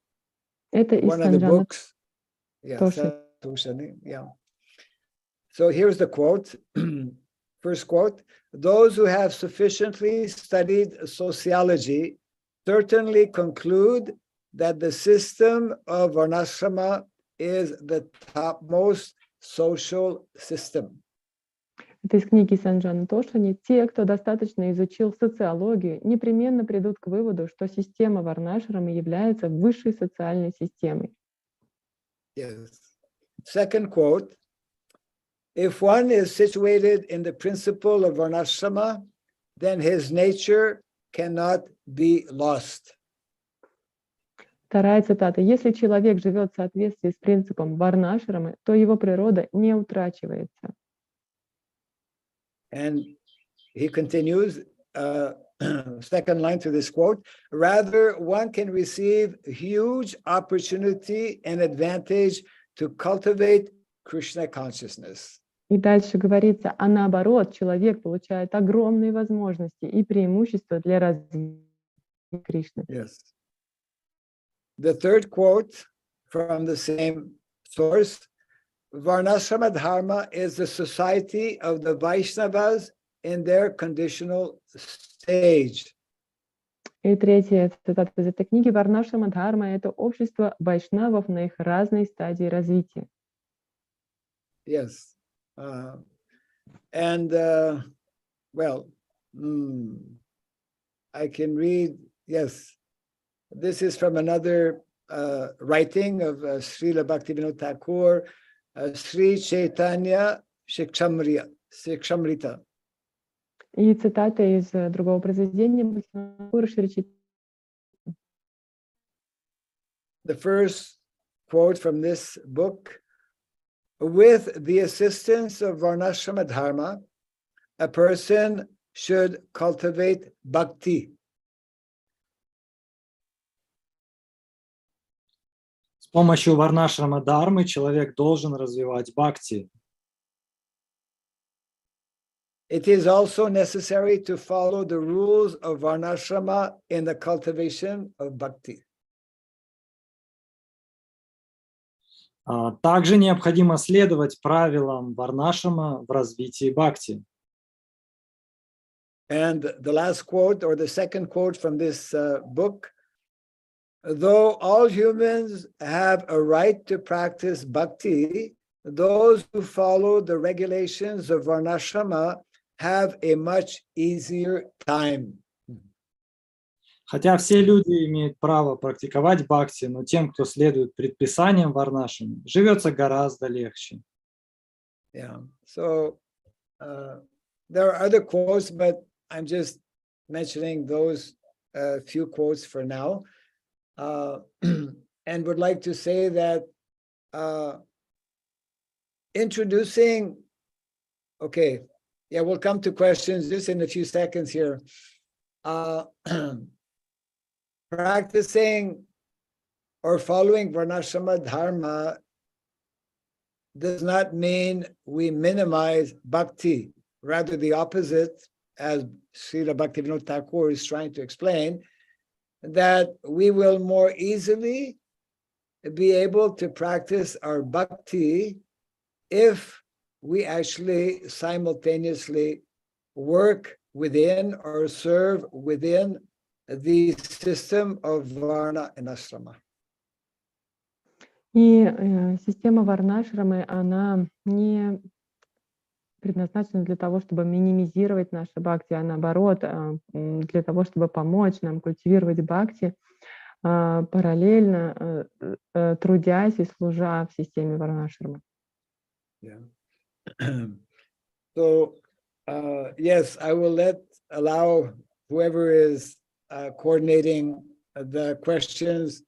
Speaker 2: Это из
Speaker 1: One of the
Speaker 2: Санджана
Speaker 1: books. Yeah, Toshani. Yeah. So here's the quote. First quote, those who have sufficiently studied sociology certainly conclude that the system of varnashrama is the topmost social system.
Speaker 2: Это из книги Санджана Тошани. Те, кто достаточно изучил социологию, непременно придут к выводу, что система варнашрама является высшей социальной системой.
Speaker 1: Yes. Second quote, if one is situated in the principle of varnashrama, then his nature cannot be lost.
Speaker 2: Вторая цитата. Если человек живет в соответствии с принципом варнашрамы, то его природа не утрачивается.
Speaker 1: And he continues, second line to this quote, rather one can receive huge opportunity and advantage to cultivate Krishna consciousness.
Speaker 2: И дальше говорится, а наоборот, человек получает огромные возможности и преимущества для развития Кришны.
Speaker 1: Yes. The third quote from the same source: Varnashrama dharma is the society of the Vaishnavas in their conditional stage.
Speaker 2: И третья цитата из этой книги: Варнашрама дхарма — это общество вайшнавов на их разной стадии развития.
Speaker 1: Yes. Well, I can read, yes, this is from another writing of Srila Bhaktivinoda Thakur, Sri Chaitanya Shikshamrita.
Speaker 2: И цитата из другого произведения Бхактивинода Шри Чайтанья.
Speaker 1: The first quote from this book: with the assistance of Varnashrama dharma, a person should cultivate bhakti.
Speaker 3: С помощью варнашрама дхармы человек должен развивать бхакти.
Speaker 1: It is also necessary to follow the rules of varnashrama in the cultivation of bhakti.
Speaker 3: Также необходимо следовать правилам варнашрама в развитии бхакти.
Speaker 1: And the last quote, or the second quote from this book: though all humans have a right to practice bhakti, those who follow the regulations of varnashrama have a much easier time.
Speaker 3: Хотя все люди имеют право практиковать бхакти, но тем, кто следует предписаниям варнашрама, живется гораздо легче.
Speaker 1: Yeah. So there are other quotes, but I'm just mentioning those few quotes for now, and would like to say that introducing, okay, yeah, we'll come to questions just in a few seconds here. Practicing or following varnashrama dharma does not mean we minimize bhakti. Rather, the opposite, as Srila Bhaktivinoda Thakur is trying to explain, that we will more easily be able to practice our bhakti if we actually simultaneously work within or serve within the system of varna and ashrama.
Speaker 2: И система варнашрамы, она не предназначена для того, чтобы минимизировать наши бхакти, а наоборот, для того, чтобы помочь нам культивировать бхакти, параллельно трудясь и служа в системе варнашрамы.
Speaker 1: Yeah. So, yes, I will allow whoever is coordinating the questions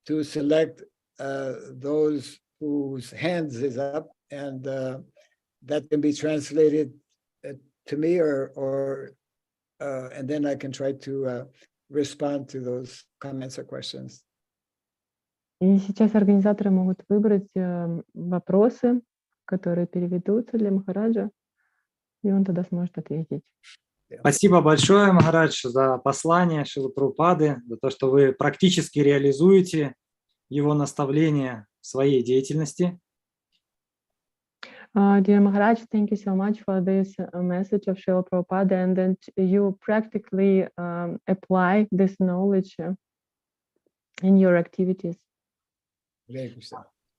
Speaker 1: to select those whose hands is up, and that can be translated to me, or and then I can try to respond to those comments or questions.
Speaker 2: И сейчас организаторы могут выбрать вопросы, которые переведутся для Махараджа, и он тогда сможет ответить.
Speaker 3: Спасибо большое, Махарадж, за послание Шрилы Прабхупады, за то, что вы практически реализуете его наставления в своей деятельности.
Speaker 2: Dear Maharaj, thank you so much for this message of Шрила Прабхупады, and that you practically apply this knowledge in your activities.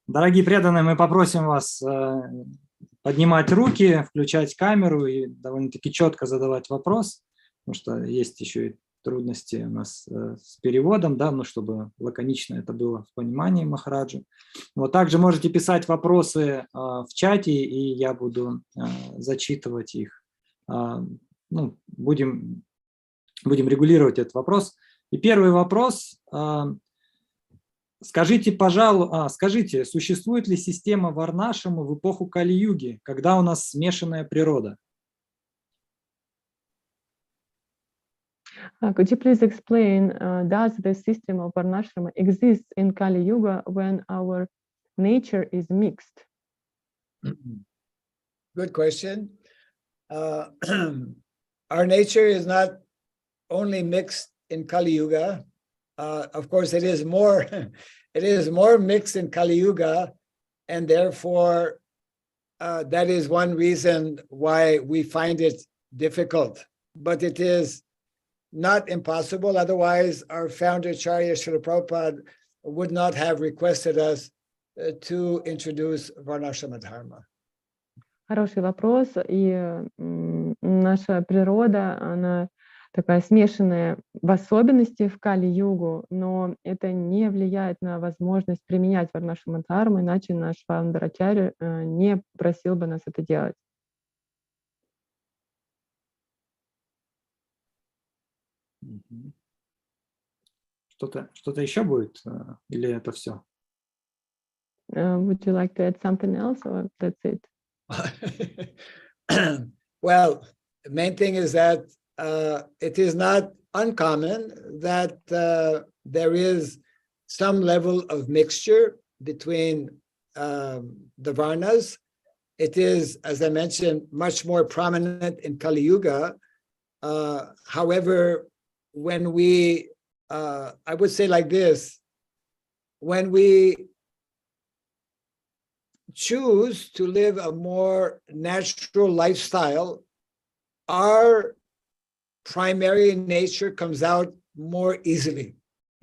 Speaker 3: Дорогие преданные, мы попросим вас поднимать руки, включать камеру и довольно-таки четко задавать вопрос, потому что есть еще и трудности у нас с переводом, да, ну, чтобы лаконично это было в понимании Махараджа. Вот также можете писать вопросы в чате, и я буду зачитывать их. Ну, будем регулировать этот вопрос. И первый вопрос. Скажите, пожалуйста, существует ли система варнашрама в эпоху Кали-юги, когда у нас смешанная природа?
Speaker 2: Could you please explain, does the system of varnashrama exist in Kali Yuga when our nature is mixed?
Speaker 1: good question. Our nature is not only mixed in Kali Yuga. Of course, it is more mixed in Kali Yuga, and therefore that is one reason why we find it difficult. But it is not impossible. Otherwise, our founder, Acharya Shrila Prabhupada, would not have requested us to introduce varnashrama dharma.
Speaker 2: Хороший вопрос. И наша природа, она такая смешанная в особенности в Кали-югу, но это не влияет на возможность применять варнашрама дхарму, иначе наш фаундер Ачарья не просил бы нас это делать.
Speaker 3: Что-то еще будет? Или это все?
Speaker 2: Would you like to add something else, or that's it?
Speaker 1: Well, the main thing is that it is not uncommon that there is some level of mixture between the varnas. It is, as I mentioned, much more prominent in Kali Yuga. However, when we, I would say like this, when we choose to live a more natural lifestyle, our primary nature comes out more easily.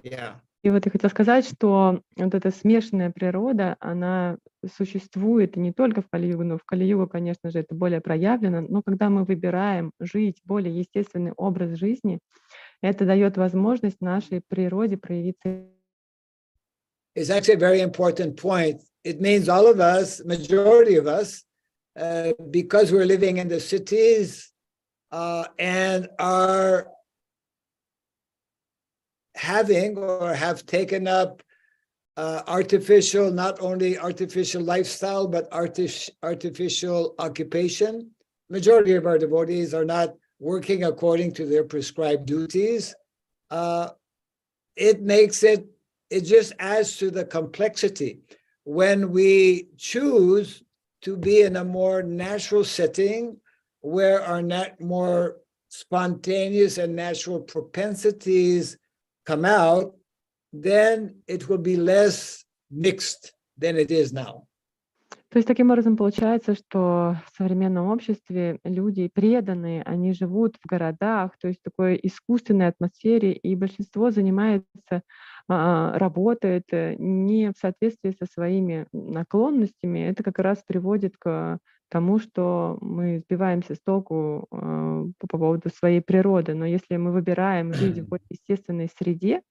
Speaker 1: Yeah.
Speaker 2: И вот я хотела сказать, что вот эта смешанная природа, она существует не только в Кали-югу, но в Кали-югу, конечно же, это более проявлено, но когда мы выбираем жить более естественный образ жизни, это дает возможность нашей природе проявиться.
Speaker 1: It's actually a very important point. It means all of us, majority of us, because we're living in the cities and are having or have taken up artificial, not only artificial lifestyle, but artificial occupation. Majority of our devotees are not working according to their prescribed duties. It just adds to the complexity. When we choose to be in a more natural setting where our more spontaneous and natural propensities come out, then it will be less mixed than it is now.
Speaker 2: То есть таким образом получается, что в современном обществе люди преданные, они живут в городах, то есть в такой искусственной атмосфере, и большинство занимается, работает не в соответствии со своими наклонностями. Это как раз приводит к тому, что мы сбиваемся с толку по поводу своей природы. Но если мы выбираем жить в более естественной среде,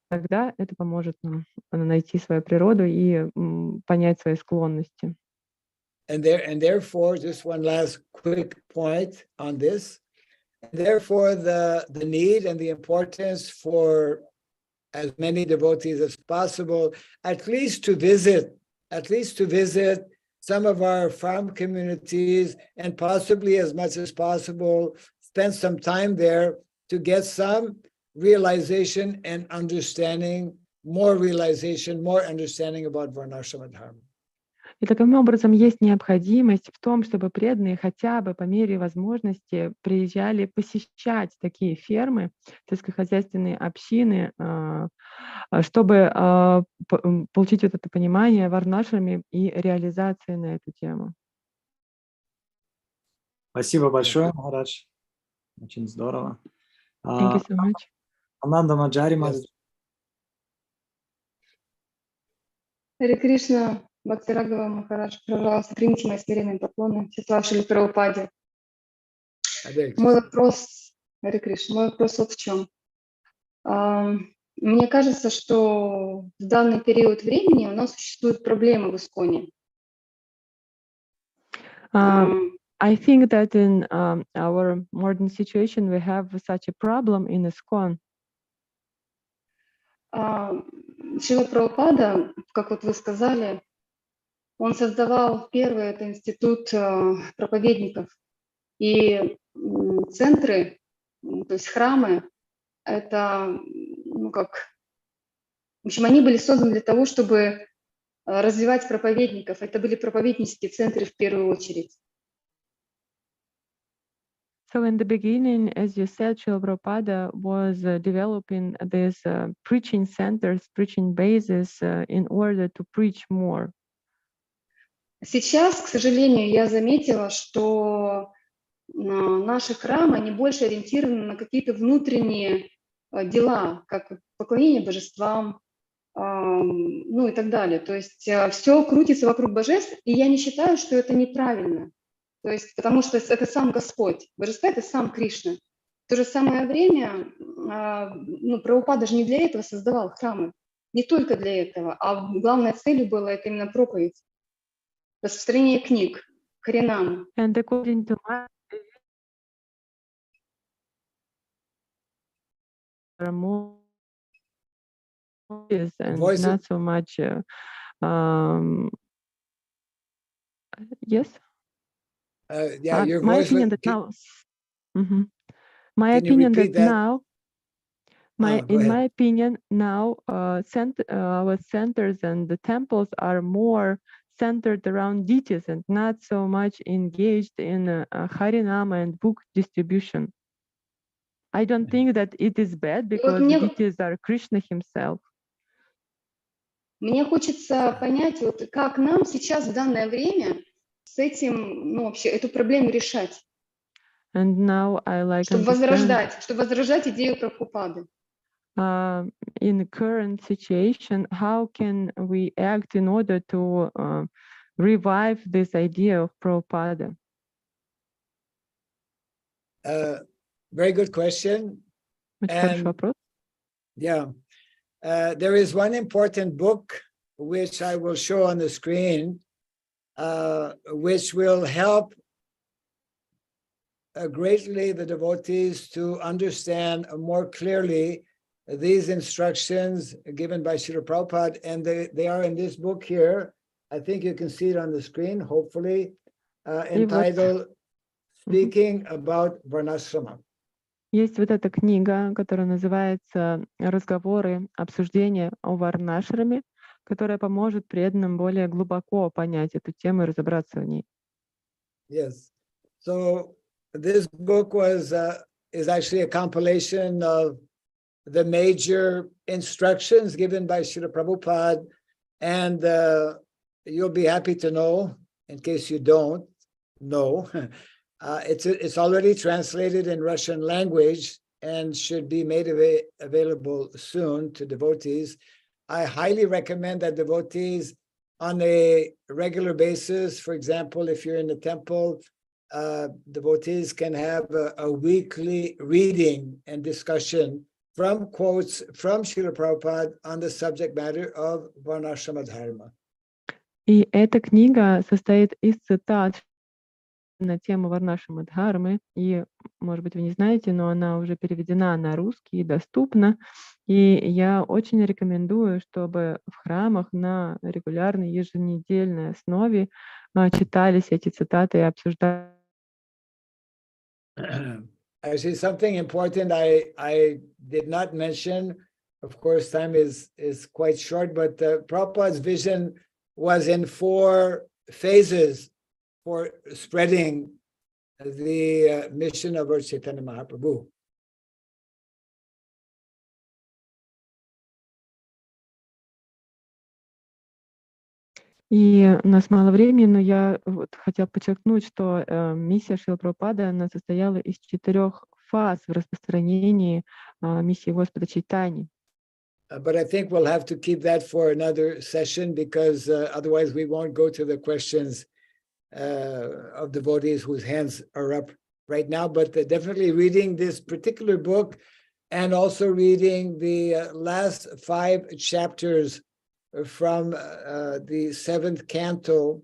Speaker 2: тогда это поможет нам найти свою природу и понять свои склонности.
Speaker 1: And therefore, just one last quick point on this. Therefore, the need and the importance for as many devotees as possible, at least to visit some of our farm communities, and possibly as much as possible, spend some time there to get some realization and understanding, more understanding about varnashrama dharma.
Speaker 2: И таким образом есть необходимость в том, чтобы преданные хотя бы по мере возможности приезжали посещать такие фермы, сельскохозяйственные общины, чтобы получить вот это понимание варнашрами и реализации на эту тему.
Speaker 3: Спасибо большое, Махарадж. Очень здорово.
Speaker 2: Thank you so much.
Speaker 3: Ананда Маджари, Махарадж.
Speaker 4: Харе Кришна, Бхактирагава Махарадж, пожалуйста, примите мои смиренные поклоны, числа Шриле Прабхупаде. Мой вопрос, Харе Кришна, мой вопрос вот в чем. Мне кажется, что в данный период времени у нас существуют проблемы в ИСККОНе.
Speaker 2: I think that in our modern situation we have such a problem in ИСККОН.
Speaker 4: Шрила Прабхупада, как вот вы сказали, он создавал первый это институт проповедников. И центры, то есть храмы, это, в общем, они были созданы для того, чтобы развивать проповедников. Это были проповеднические центры в первую очередь.
Speaker 2: So in the beginning, as you said, Шриле Прабхупада was developing these preaching centers, preaching bases in order to preach more.
Speaker 4: Сейчас, к сожалению, я заметила, что наши храмы, они больше ориентированы на какие-то внутренние дела, как поклонение божествам, ну и так далее. То есть все крутится вокруг божеств, и я не считаю, что это неправильно. То есть, потому что это сам Господь. Божество — это сам Кришна. В то же самое время, ну, Прабхупада же не для этого создавал храмы. Не только для этого, а главной целью была это именно проповедь, распространение книг, харинам.
Speaker 2: And according to my more and
Speaker 1: Voice
Speaker 2: not so much yes.
Speaker 1: Yeah, your
Speaker 2: My
Speaker 1: voice
Speaker 2: opinion
Speaker 1: was,
Speaker 2: that now. My
Speaker 1: can you
Speaker 2: opinion that
Speaker 1: repeat that?
Speaker 2: now.
Speaker 1: Go
Speaker 2: In
Speaker 1: ahead.
Speaker 2: my opinion, now our centers and the temples are more centered around deities and not so much engaged in harinama and book distribution. I don't think that it is bad because deities are Krishna himself.
Speaker 4: Мне хочется понять, вот как нам сейчас в данное время с этим, ну, вообще эту проблему решать.
Speaker 2: And now I like
Speaker 4: чтобы возрождать идею Прабхупады.
Speaker 2: In the current situation, how can we act in order to revive this idea of Prabhupada?
Speaker 1: Very good question.
Speaker 2: Очень хороший вопрос.
Speaker 1: Yeah. There is one important book which I will show on the screen, which will help greatly the devotees to understand more clearly these instructions given by Shrila Prabhupada, and they are in this book here. I think you can see it on the screen, hopefully, entitled Speaking about Varnashrama.
Speaker 2: Есть вот эта книга, которая называется «Разговоры, обсуждения о варнашраме», которая поможет преданным более глубоко понять эту тему и разобраться в ней.
Speaker 1: Yes. So this book is actually a compilation of the major instructions given by Shrila Prabhupada, and you'll be happy to know, in case you don't know, it's already translated in Russian language and should be made available soon to devotees. I highly recommend that devotees on a regular basis, for example, if you're in the temple, devotees can have a weekly reading and discussion from quotes from Shrila Prabhupada on the subject matter of varnashrama dharma.
Speaker 2: И эта книга состоит из цитат на тему варнашрама дхармы, и, может быть, вы не знаете, но она уже переведена на русский и доступна, и я очень рекомендую, чтобы в храмах на регулярной еженедельной основе читались эти цитаты и обсуждались.
Speaker 1: Actually, something important I did not mention, of course, time is quite short, but Prabhupada's vision was in 4 phases for spreading the mission of our Chaitanya Mahaprabhu.
Speaker 2: И у нас мало времени, но я вот хотела подчеркнуть, что миссия Шрилы Прабхупады, она состояла из 4 фаз в распространении миссии Господа Чайтаньи.
Speaker 1: But I think we'll have to keep that for another session, because otherwise we won't go to the questions of devotees whose hands are up right now. But definitely reading this particular book and also reading the last 5 chapters from the 7th canto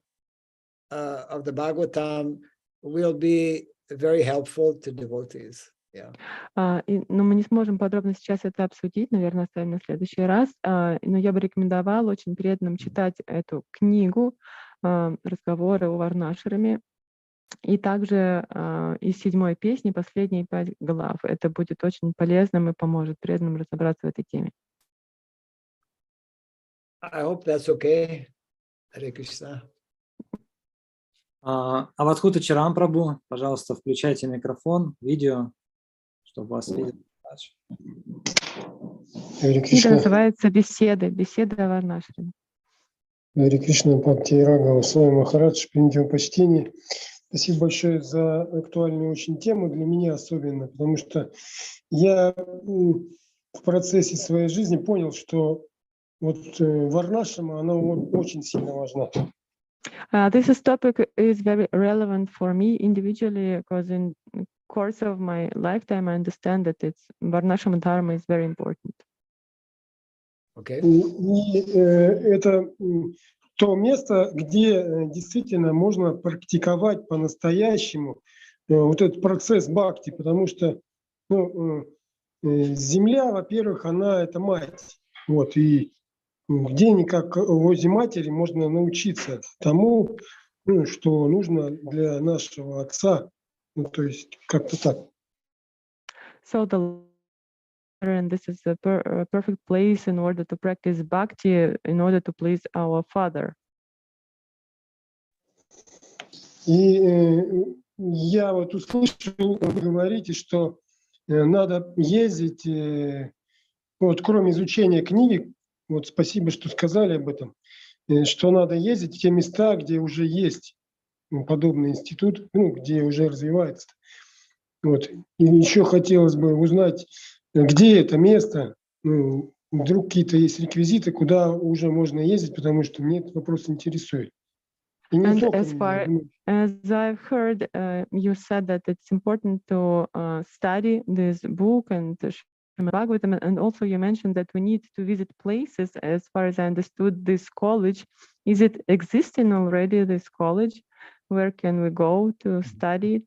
Speaker 1: of the Bhagavatam will be very helpful to devotees. Yeah.
Speaker 2: Но мы не сможем подробно сейчас это обсудить, наверное, оставим на следующий раз. Но я бы рекомендовала очень преданным читать эту книгу «Разговоры о варнашраме», и также из 7-й песни последние 5 глав. Это будет очень полезным и поможет преданным разобраться в этой теме.
Speaker 1: I hope that's okay. Hare Krishna.
Speaker 3: Аватхута Чарам Прабху, пожалуйста, включайте микрофон, видео, чтобы вас видели.
Speaker 2: Это называется беседа о варнашраме.
Speaker 5: Харе Кришна, Бхакти Рагава, Слава Махарадж, примите почтение. Спасибо большое за актуальную очень тему, для меня особенно, потому что я в процессе своей жизни понял, что вот варнашрама, она очень сильно важна.
Speaker 2: This topic is very relevant for me individually because in the course of my lifetime I understand that it's varnashrama dharma is very important.
Speaker 1: Okay.
Speaker 5: И это то место, где действительно можно практиковать по-настоящему вот этот процесс бхакти, потому что земля, во-первых, она это мать, вот, и где как возле матери можно научиться тому, что нужно для нашего отца, то есть как-то так.
Speaker 2: So and this is a perfect place in order to practice bhakti, in order to please our father.
Speaker 5: И я вот услышал, вы говорите, что надо ездить, вот кроме изучения книги, вот спасибо, что сказали об этом, что надо ездить в те места, где уже есть подобный институт, где уже развивается. Вот. И еще хотелось бы узнать, где это место, вдруг какие-то есть реквизиты, куда уже можно ездить, потому что мне этот вопрос интересует.
Speaker 2: And as far as I've heard, you said that it's important to study this book and Bhagavatam, and also you mentioned that we need to visit places. As far as I understood, this college, is it existing already, this college? Where can we go to study?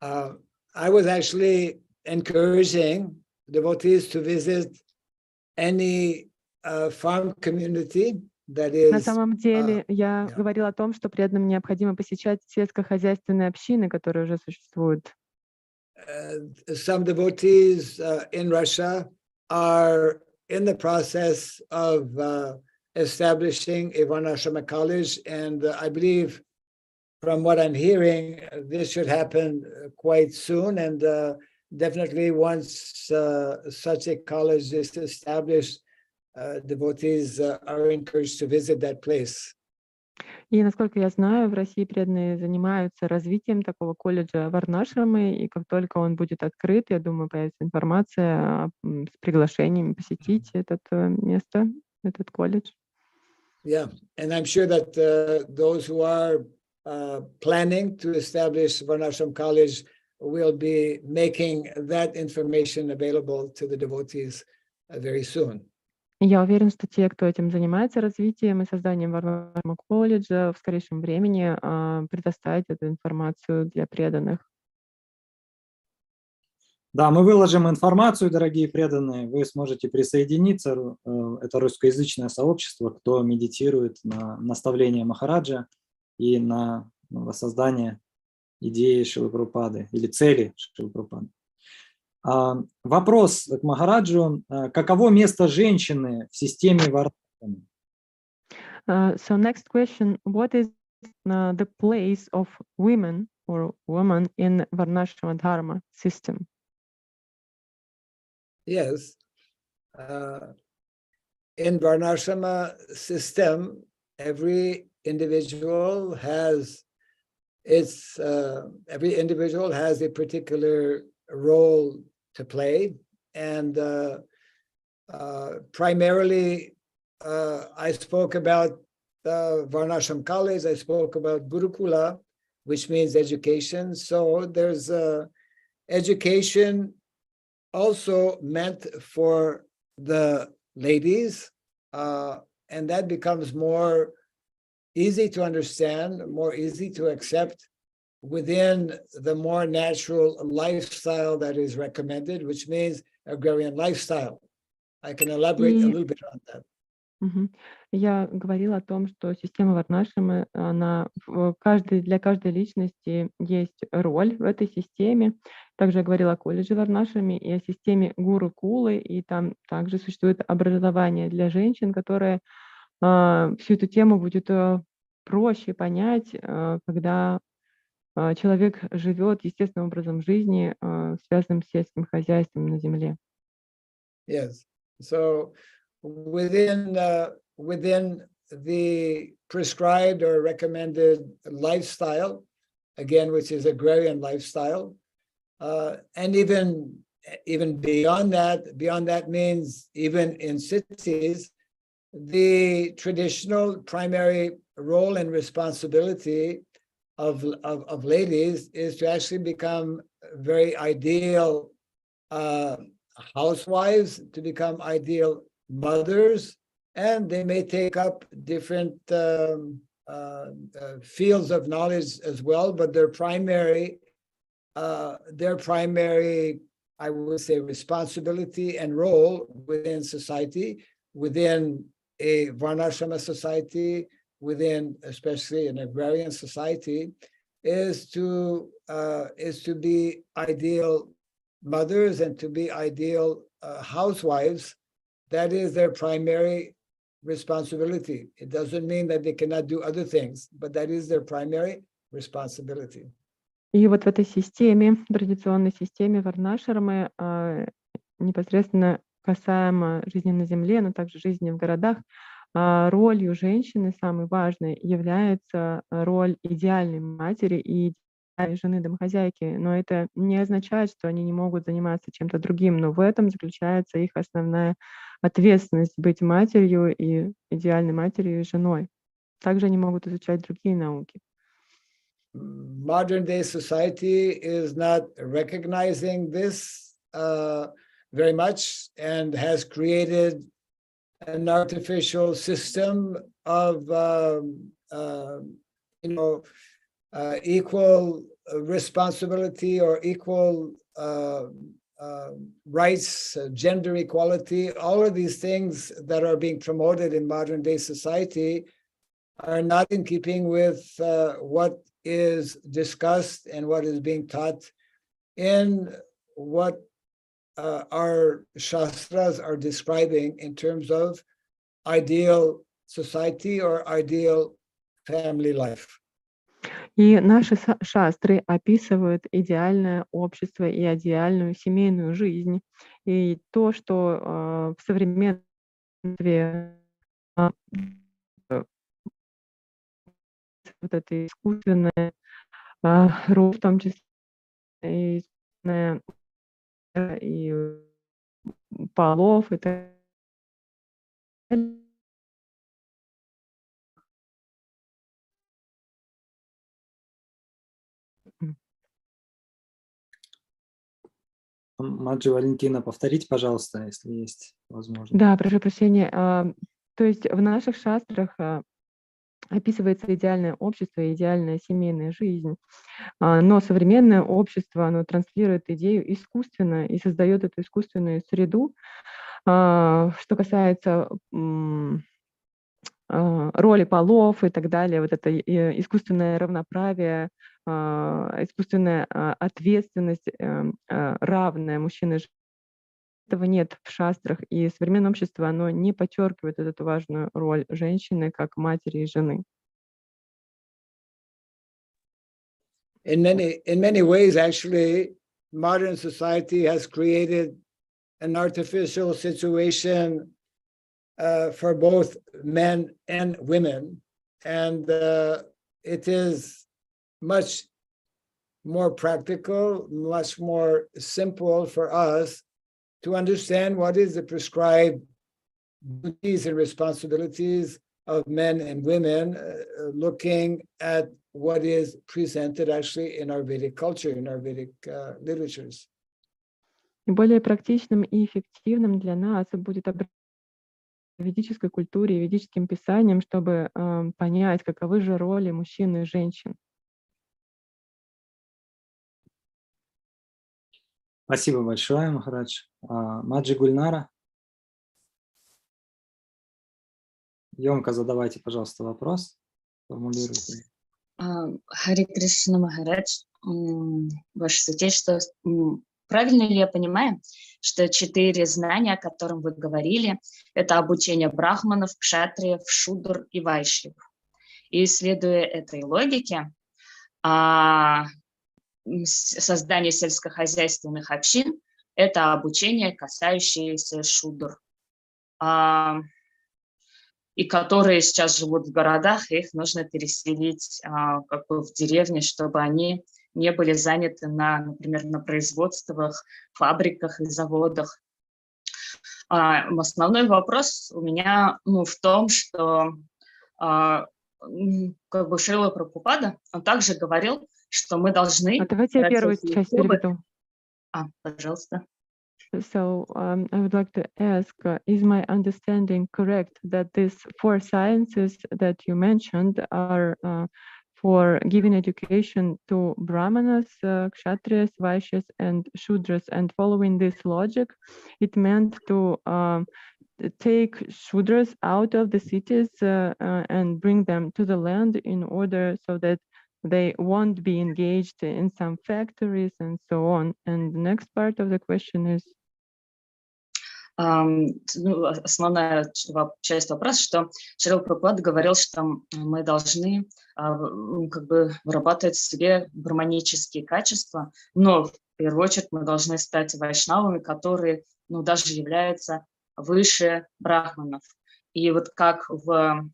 Speaker 1: I was actually encouraging devotees to visit any farm community that is.
Speaker 2: На самом деле, я говорила о том, что преданным необходимо посещать сельскохозяйственные общины, которые уже существуют.
Speaker 1: Some devotees in Russia are in the process of establishing a varnashrama college, and I believe, from what I'm hearing, this should happen quite soon. And definitely, once such a college is established, devotees are encouraged to visit that place.
Speaker 2: И, насколько я знаю, в России преданные занимаются развитием такого колледжа варнашрамы, и как только он будет открыт, я думаю, появится информация с приглашениями посетить это место, этот колледж.
Speaker 1: Yeah, and I'm sure that those who are planning to establish Varnashram College will be making that information available to the devotees very soon.
Speaker 2: Я уверен, что те, кто этим занимается развитием и созданием Варнашрама колледжа, в скорейшем времени предоставить эту информацию для преданных.
Speaker 3: Да, мы выложим информацию, дорогие преданные. Вы сможете присоединиться. Это русскоязычное сообщество, кто медитирует на наставление Махараджа и на воссоздание идеи Шриле Прабхупады или цели Шриле Прабхупады. Вопрос к Махараджу. Каково место женщины в системе варнашрамы?
Speaker 2: So next question, what is the place of women or woman in Varnashrama Dharma system?
Speaker 1: Yes. In Varnashrama system, every individual has a particular role to play, and primarily I spoke about Varnashram College, I spoke about Gurukula, which means education. So there's education also meant for the ladies, and that becomes more easy to understand, more easy to accept within the more natural lifestyle that is recommended, which means agrarian lifestyle. I can elaborate a little bit on that.
Speaker 2: Я говорила о том, что система Варнашрамы, она для каждой личности есть роль в этой системе. Также я говорила о колледже Варнашраме и о системе Гурукулы, и там также существует образование для женщин, которое всю эту тему будет проще понять, когда человек живет естественным образом жизни, связанным с сельским хозяйством на земле.
Speaker 1: Yes. So within the prescribed or recommended lifestyle, again, which is agrarian lifestyle, and even beyond that means even in cities, the traditional primary role and responsibility of ladies is to actually become very ideal housewives, to become ideal mothers, and they may take up different fields of knowledge as well, but their primary, I would say, responsibility and role within society, within a varnashrama society, within especially an agrarian society, is to be ideal mothers and to be ideal housewives. That is their primary responsibility. It doesn't mean that they cannot do other things, but that is their primary responsibility.
Speaker 2: И вот в этой системе, традиционной системе варнашрамы, непосредственно касаемо жизни на земле, но также жизни в городах, ролью женщины самой важной является роль идеальной матери и идеальной жены домохозяйки. Но это не означает, что они не могут заниматься чем-то другим, но в этом заключается их основная ответственность быть матерью и идеальной матерью и женой. Также они могут изучать другие науки.
Speaker 1: Modern day society is not recognizing this very much and has created an artificial system of equal responsibility or equal rights, gender equality. All of these things that are being promoted in modern day society are not in keeping with what is discussed and what is being taught in what our shastras are describing in terms of ideal society or ideal family life.
Speaker 2: И наши шастры описывают идеальное общество и идеальную семейную жизнь. И то, что в современном вот это искусственное роль, в том числе и искусственное и полов, и так далее.
Speaker 3: Маджи Валентина, повторите, пожалуйста, если есть возможность.
Speaker 2: Да, прошу прощения. То есть в наших шастрах описывается идеальное общество и идеальная семейная жизнь. Но современное общество, оно транслирует идею искусственно и создает эту искусственную среду. Что касается роли полов и так далее, вот это искусственное равноправие, искусственная ответственность равная мужчины и женщины. Этого нет в шастрах, и современное общество, оно не подчеркивает эту важную роль женщины как матери и жены.
Speaker 1: In many ways, actually, modern society has created an artificial situation for both men and women, and it is much more practical, much more simple for us to understand what is the prescribed duties and responsibilities of men and women, looking at what is presented actually in our Vedic culture, in our Vedic literatures.
Speaker 2: И более практичным и эффективным для нас будет обращение к ведической культуре и ведическим писаниям, чтобы понять, каковы же роли мужчин и женщин.
Speaker 3: Спасибо большое, Махарадж. Маджи Гульнара. Емко задавайте, пожалуйста, вопрос. Формулируйте.
Speaker 6: Харе Кришна, Махарадж. Ваше Святейшество, правильно ли я понимаю, что 4 знания, о которых вы говорили, это обучение брахманов, кшатриев, шудр и вайшьев? И следуя этой логике, создание сельскохозяйственных общин – это обучение, касающееся шудр, и которые сейчас живут в городах, и их нужно переселить как бы в деревни, чтобы они не были заняты, например, на производствах, фабриках и заводах. Основной вопрос у меня в том, что как бы Шриле Прабхупада, он также говорил, что мы должны...
Speaker 2: Давайте я первую часть переведу.
Speaker 6: Пожалуйста.
Speaker 2: So I would like to ask, is my understanding correct that these 4 sciences that you mentioned are for giving education to brahmanas, kshatriyas, vaishyas, and shudras, and following this logic, it meant to take shudras out of the cities and bring them to the land in order so that they won't be engaged in some factories and so on. And the next part of the question is...
Speaker 6: Основная часть вопроса, что Шриле Прабхупада говорил, что мы должны как бы вырабатывать в себе гармонические качества, но в первую очередь мы должны стать вайшнавами, которые даже являются выше брахманов. И вот как в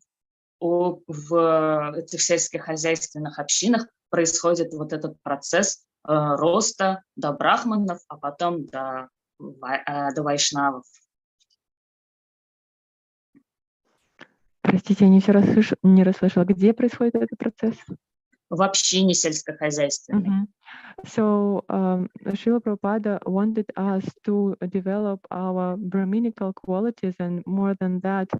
Speaker 6: этих сельскохозяйственных общинах происходит вот этот процесс роста до брахманов, а потом до вайшнавов.
Speaker 2: Простите, я не расслышала. Где происходит этот процесс?
Speaker 6: В общине сельскохозяйственной.
Speaker 2: So, Шрила Прабхупада wanted us to develop our Brahminical qualities, and more than that,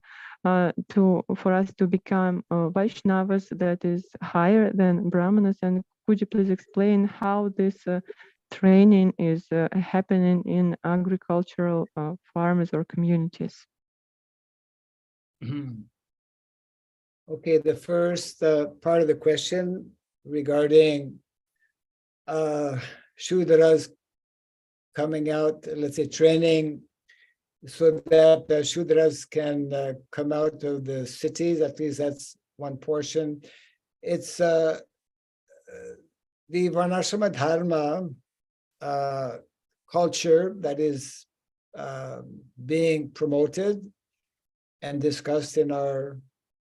Speaker 2: for us to become Vaishnavas, that is higher than Brahmanas. And could you please explain how this training is happening in agricultural farms or communities?
Speaker 1: Okay, the first part of the question regarding Shudras coming out, let's say training, so that the Shudras can come out of the cities, at least that's one portion. It's the varnashrama dharma culture that is being promoted and discussed in our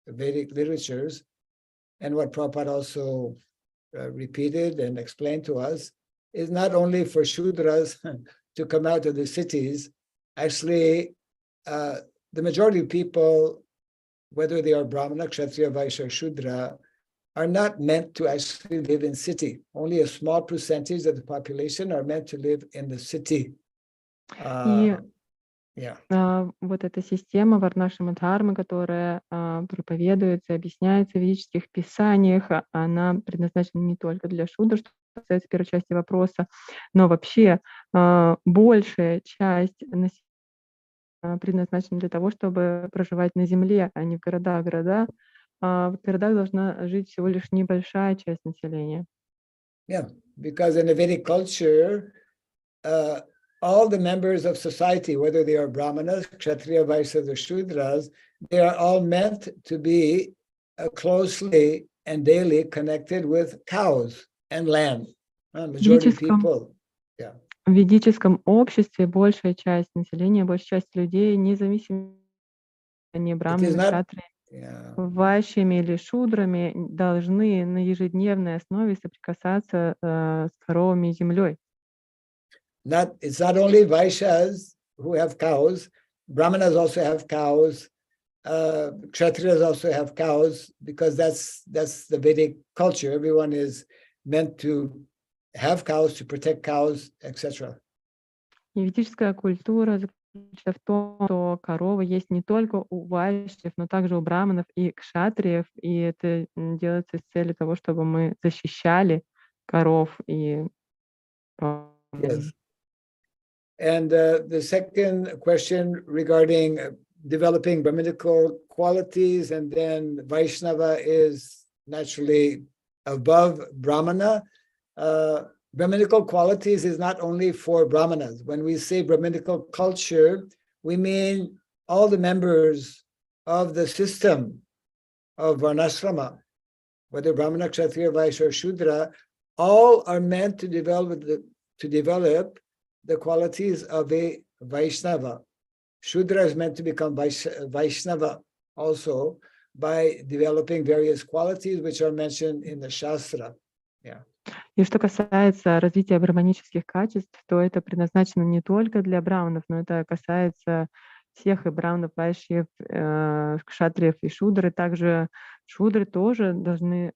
Speaker 1: Vedic literatures, and what Prabhupada also repeated and explained to us, is not only for Shudras to come out of the cities. Actually, the majority of people, whether they are Brahmana, Kshatriya, Vaishya, or Shudra, are not meant to actually live in city. Only a small percentage of the population are meant to live in the city.
Speaker 2: Вот эта система варнашрама дхармы, которая проповедуется, объясняется в ведических писаниях, она предназначена не только для шудр, что касается первой части вопроса, но вообще большая часть населения предназначена для того, чтобы проживать на земле, а не в городах. В городах должна жить всего лишь небольшая часть населения.
Speaker 1: Yeah, because in the Vedic culture, all the members of society, whether they are Brahmanas, Kshatriya, Vaishyas, or Shudras, they are all meant to be closely and daily connected with cows and land. Majority of people, yeah.
Speaker 2: В ведическом обществе большая часть населения, большая часть людей, независимо от Брахманы, Кшатри, Вайшьями или Шудрами, должны на ежедневной основе соприкасаться с коровами и землей.
Speaker 1: It's not only Vaishyas who have cows, Brahmanas also have cows, Kshatriyas also have cows, because that's the Vedic culture. Everyone is meant to have cows, to protect cows, etc.
Speaker 2: И ведическая культура заключается в том, что коровы есть не только у вайшьев, но также у браманов и кшатриев, и это делается с целью того, чтобы мы защищали коров и...
Speaker 1: Yes. And the second question regarding developing Brahminical qualities, and then Vaishnava is naturally above Brahmana. Brahminical qualities is not only for Brahmanas. When we say Brahminical culture, we mean all the members of the system of varnashrama, whether Brahmana, Kshatriya, Vaishya, or Shudra, all are meant to develop the qualities of a Vaishnava. Shudra is meant to become Vaishnava also by developing various qualities which are mentioned in the Shastra. Yeah.
Speaker 2: И что касается развития браманических качеств, то это предназначено не только для браманов, но это касается всех и браманов, вайшьев, кшатриев и шудры. Также шудры тоже должны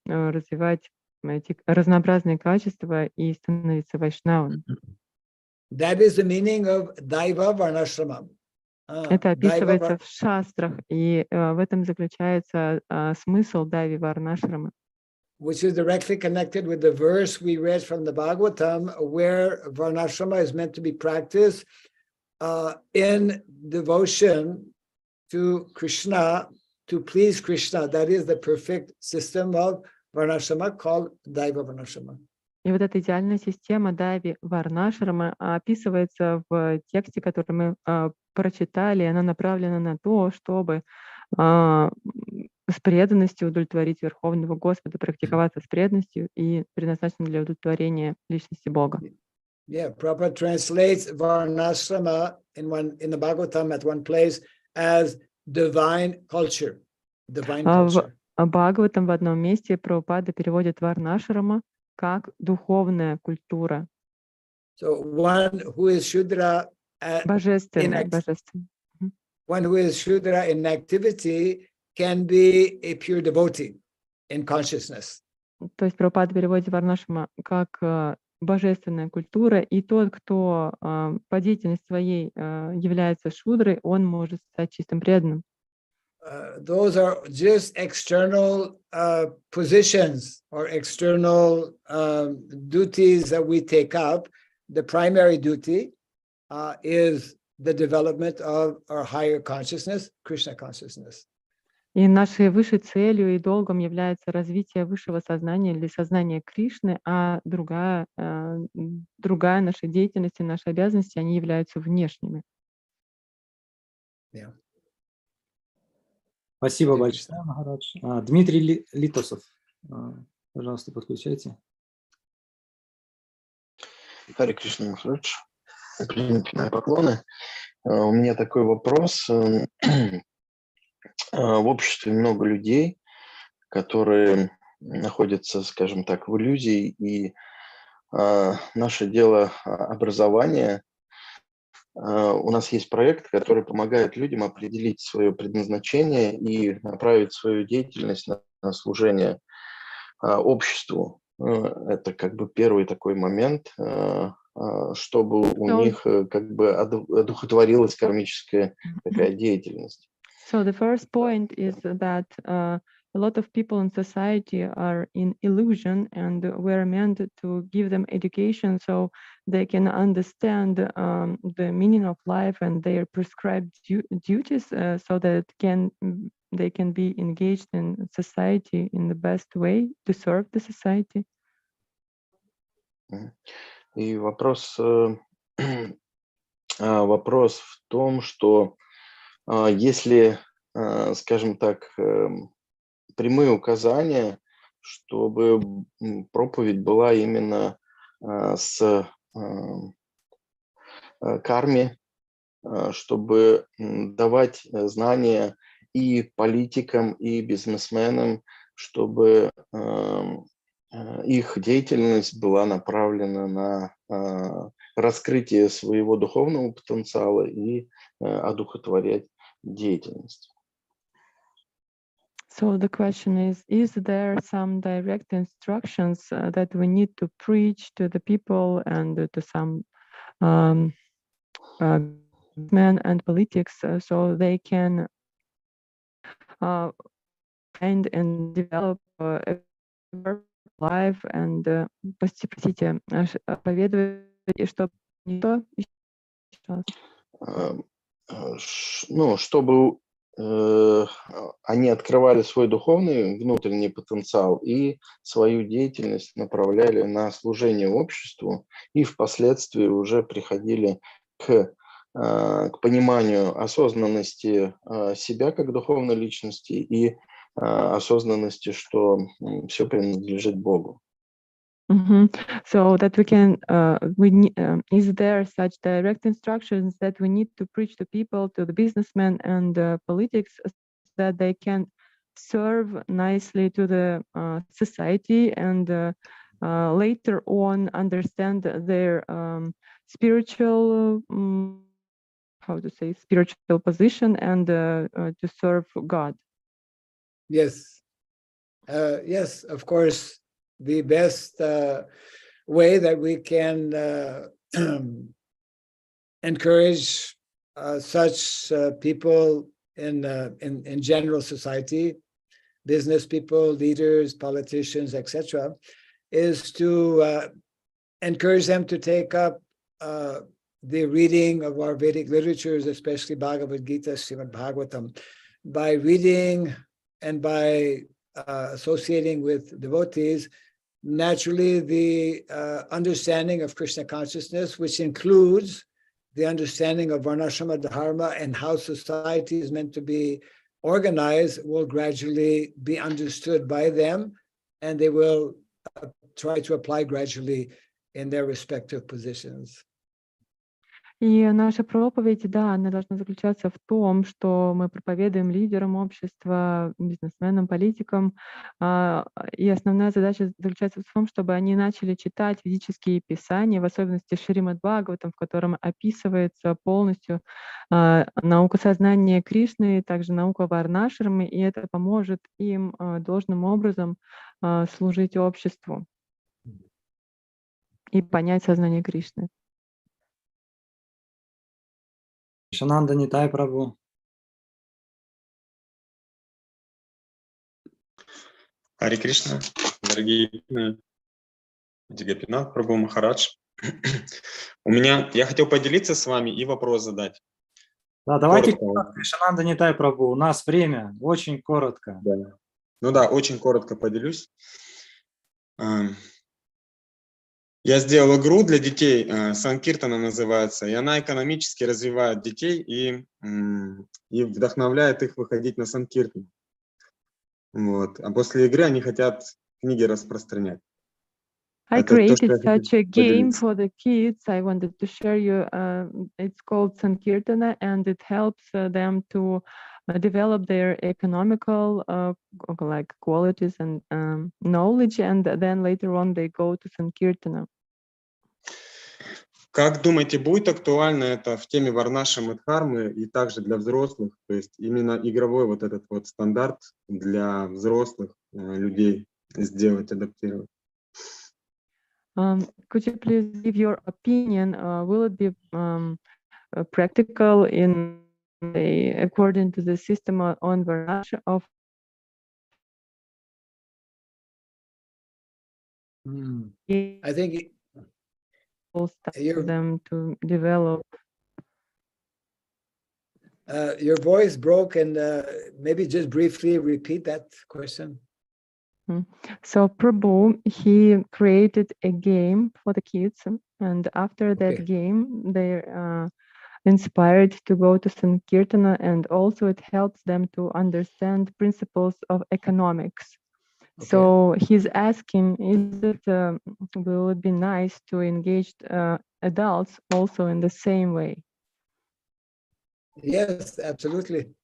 Speaker 2: развивать эти разнообразные качества и становиться вайшнавами.
Speaker 1: That is the meaning of Daiva Varnashrama.
Speaker 2: Это описывается в шастрах, и в этом заключается смысл Дайви Варнашрамы.
Speaker 1: Which is directly connected with the verse we read from the Bhagavatam, where varnashrama is meant to be practiced in devotion to Krishna, to please Krishna. That is the perfect system of varnashrama called Daiva Varnashrama.
Speaker 2: И вот эта идеальная система Дайви Варнашрамы описывается в тексте, который мы прочитали. Она направлена на то, чтобы с преданностью удовлетворить Верховного Господа, практиковаться с преданностью и предназначена для удовлетворения личности Бога.
Speaker 1: Yeah, Prabhupada translates varnashrama in the Bhagavatam at one place as divine culture. Divine culture.
Speaker 2: В Бхагаватам в одном месте Прабхупада переводит Варнашрама как духовная культура.
Speaker 1: So one who is Shudra
Speaker 2: Божественная.
Speaker 1: One who is Shudra in activity can be a pure devotee in consciousness.
Speaker 2: То есть Прабхупада переводит Варнашрама как божественная культура, и тот, кто по деятельности своей является шудрой, он может стать чистым преданным.
Speaker 1: Those are just external positions or external duties that we take up. The primary duty is the development of our higher consciousness, Krishna consciousness.
Speaker 2: И нашей высшей целью и долгом является развитие высшего сознания или сознания Кришны, а другая наша деятельность и наши обязанности, они являются внешними.
Speaker 1: Yeah.
Speaker 3: Спасибо большое, Махарадж. Дмитрий Литосов, пожалуйста, подключайте.
Speaker 7: Харе Кришна, Махарадж. Примите мои поклоны. У меня такой вопрос. В обществе много людей, которые находятся, скажем так, в иллюзии, и наше дело образования. У нас есть проект, который помогает людям определить свое предназначение и направить свою деятельность на служение обществу. Это как бы первый такой момент, чтобы у них как бы одухотворилась кармическая такая деятельность.
Speaker 2: So the first point is that a lot of people in society are in illusion, and we're meant to give them education so they can understand the meaning of life and their prescribed duties, so that they can be engaged in society in the best way to serve the society.
Speaker 7: И вопрос в том, что если, скажем так, прямые указания, чтобы проповедь была именно с карме, чтобы давать знания и политикам, и бизнесменам, чтобы их деятельность была направлена на раскрытие своего духовного потенциала и одухотворять деятельность.
Speaker 2: So the question is there some direct instructions that we need to preach to the people and to some men and politics so they can find and develop a life and простите, поведовать, чтобы не то.
Speaker 7: Ну, чтобы они открывали свой духовный внутренний потенциал и свою деятельность направляли на служение обществу и впоследствии уже приходили к пониманию осознанности себя как духовной личности и осознанности, что все принадлежит Богу.
Speaker 2: So that we can, is there such direct instructions that we need to preach to people, to the businessmen and politics, that they can serve nicely to the society and later on understand their spiritual, spiritual position and to serve God?
Speaker 1: Yes. Yes, of course. The best way that we can encourage such people in general society, business people, leaders, politicians, etc., is to encourage them to take up the reading of our Vedic literatures, especially Bhagavad Gita, Srimad Bhagavatam. By reading and by associating with devotees, naturally the understanding of Krishna consciousness, which includes the understanding of varnashrama dharma and how society is meant to be organized, will gradually be understood by them, and they will try to apply gradually in their respective positions.
Speaker 2: И наша проповедь, да, она должна заключаться в том, что мы проповедуем лидерам общества, бизнесменам, политикам, и основная задача заключается в том, чтобы они начали читать ведические писания, в особенности Шримад Бхагаватам, в котором описывается полностью наука сознания Кришны, также наука варнашрамы, и это поможет им должным образом служить обществу и понять сознание Кришны.
Speaker 3: Шананда Нитай Прабху.
Speaker 8: Хари Кришна, дорогие Дигапинат Прабху Махарадж. Я хотел поделиться с вами и вопрос задать.
Speaker 3: Да, давайте Шананда Нитай Прабху. У нас время, очень коротко.
Speaker 8: Да. Ну да, очень коротко поделюсь. Я сделал игру для детей, Санкиртана называется, и она экономически развивает детей и вдохновляет их выходить на Санкиртан. Вот. А после игры они хотят книги распространять.
Speaker 2: I created such a game for the kids. I wanted to share you. It's called Sankirtana, and it helps them to develop their economical like qualities and knowledge, and then later on they go to Sankirtana.
Speaker 8: Как думаете, будет актуально это в теме варнашрамы и дхармы и также для взрослых? То есть именно игровой вот этот вот стандарт для взрослых людей сделать, адаптировать?
Speaker 2: Could you please give your opinion? Will it be practical according to the system on Varnashram of?
Speaker 1: I think
Speaker 2: them to develop.
Speaker 1: Your voice broke, and maybe just briefly repeat that question.
Speaker 2: So Prabhu, he created a game for the kids, and after that game, they're inspired to go to Sankirtana, and also it helps them to understand principles of economics. So he's asking, will it be nice to engage adults also in the same way?
Speaker 1: Yes, absolutely.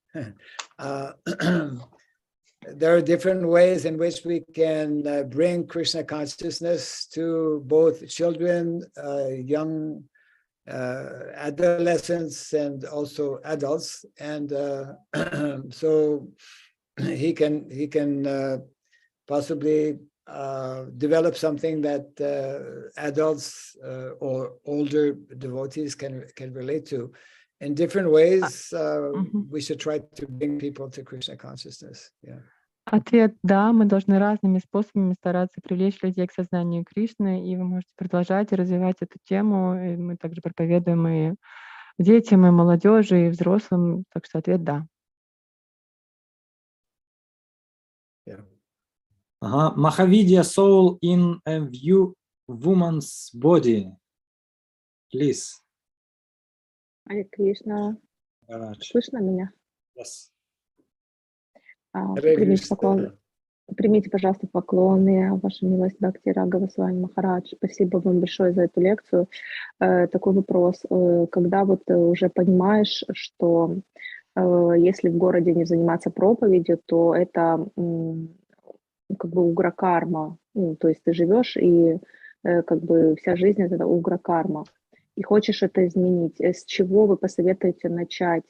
Speaker 1: There are different ways in which we can bring Krishna consciousness to both children, young adolescents, and also adults. And so he can possibly develop something that adults or older devotees can relate to. In different ways, we should try to bring people to Krishna consciousness. Yeah.
Speaker 2: Ответ – да, мы должны разными способами стараться привлечь людей к сознанию Кришны, и вы можете продолжать и развивать эту тему. И мы также проповедуем и детям, и молодежи, и взрослым, так что ответ – да.
Speaker 3: Ага. Mahavidya soul in a woman's body. Please.
Speaker 2: Харе Кришна. Слышно меня?
Speaker 3: Yes.
Speaker 1: Hare
Speaker 2: Примите поклон.
Speaker 1: Krishna.
Speaker 2: Примите, пожалуйста, поклоны, ваша милость, Бхакти Рагава с вами, Махарадж. Спасибо вам большое за эту лекцию. Такой вопрос. Когда вот ты уже понимаешь, что если в городе не заниматься проповедью, то это как бы угра-карма. Ну, то есть ты живешь, и как бы вся жизнь — это угра-карма. И хочешь это изменить. С чего вы посоветуете начать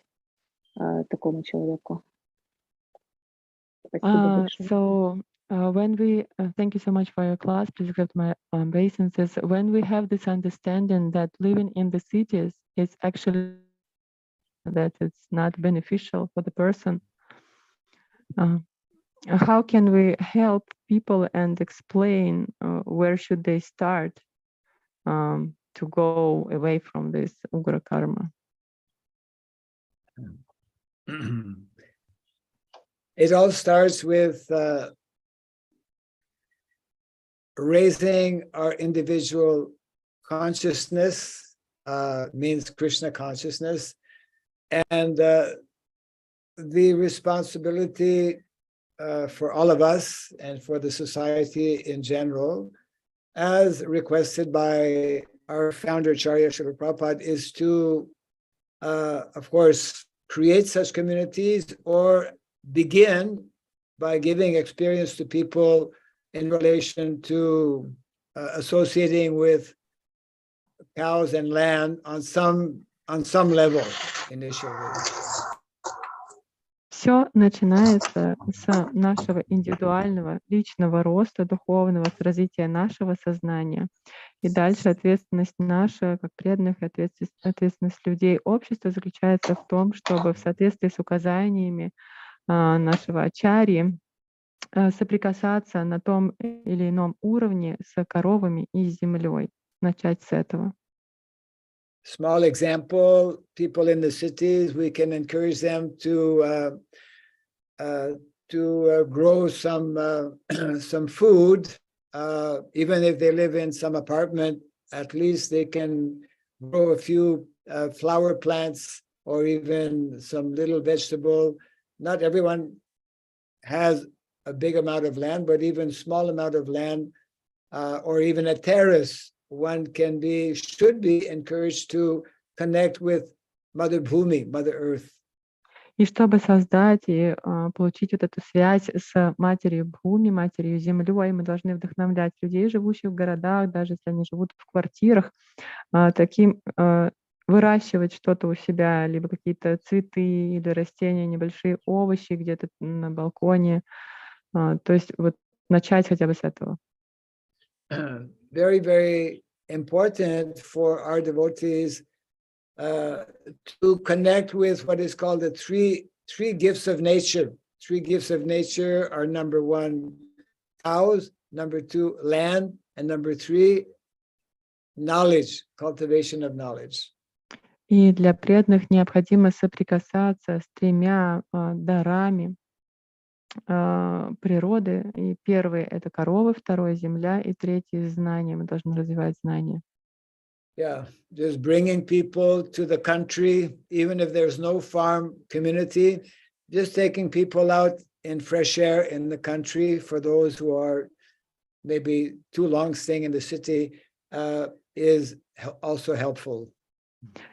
Speaker 2: такому человеку? Спасибо большое.
Speaker 9: When we thank you so much for your class. Please accept my obeisances. When we have this understanding that living in the cities is actually that it's not beneficial for the person, how can we help people and explain where should they start to go away from this ugra karma?
Speaker 1: It all starts with raising our individual consciousness, means Krishna consciousness, and the responsibility for all of us and for the society in general, as requested by our founder, Acharya Shrila Prabhupada, is to, of course, create such communities or begin by giving experience to people in relation to associating with cows and land on some level initially.
Speaker 2: Все начинается с нашего индивидуального, личного роста духовного, с развития нашего сознания. И дальше ответственность наша, как преданных, и ответственность людей общества заключается в том, чтобы в соответствии с указаниями нашего ачарьи соприкасаться на том или ином уровне с коровами и землей. Начать с этого.
Speaker 1: Small example, people in the cities, we can encourage them to grow some food, even if they live in some apartment. At least they can grow a few flower plants or even some little vegetable. Not everyone has a big amount of land, but even small amount of land or even a terrace, one should be encouraged to connect with Mother Bhumi, Mother Earth.
Speaker 2: И чтобы создать и получить вот эту связь с Матерью Бхуми, Матерью Землей, мы должны вдохновлять людей, живущих в городах, даже если они живут в квартирах, выращивать что-то у себя, либо какие-то цветы или растения, небольшие овощи где-то на балконе. То есть вот начать хотя бы с этого.
Speaker 1: Very, very important for our devotees to connect with what is called the three gifts of nature. 3 gifts of nature are number 1, cows, number 2, land, and number 3, knowledge, cultivation of knowledge.
Speaker 2: И для преданных необходимо соприкасаться с 3 дарами природы. И первый — это коровы, второй — земля, и третий — знание. Мы должны развивать знания.
Speaker 1: Yeah, just bringing people to the country, even if there's no farm community, just taking people out in fresh air in the country for those who are maybe too long staying in the city is also helpful.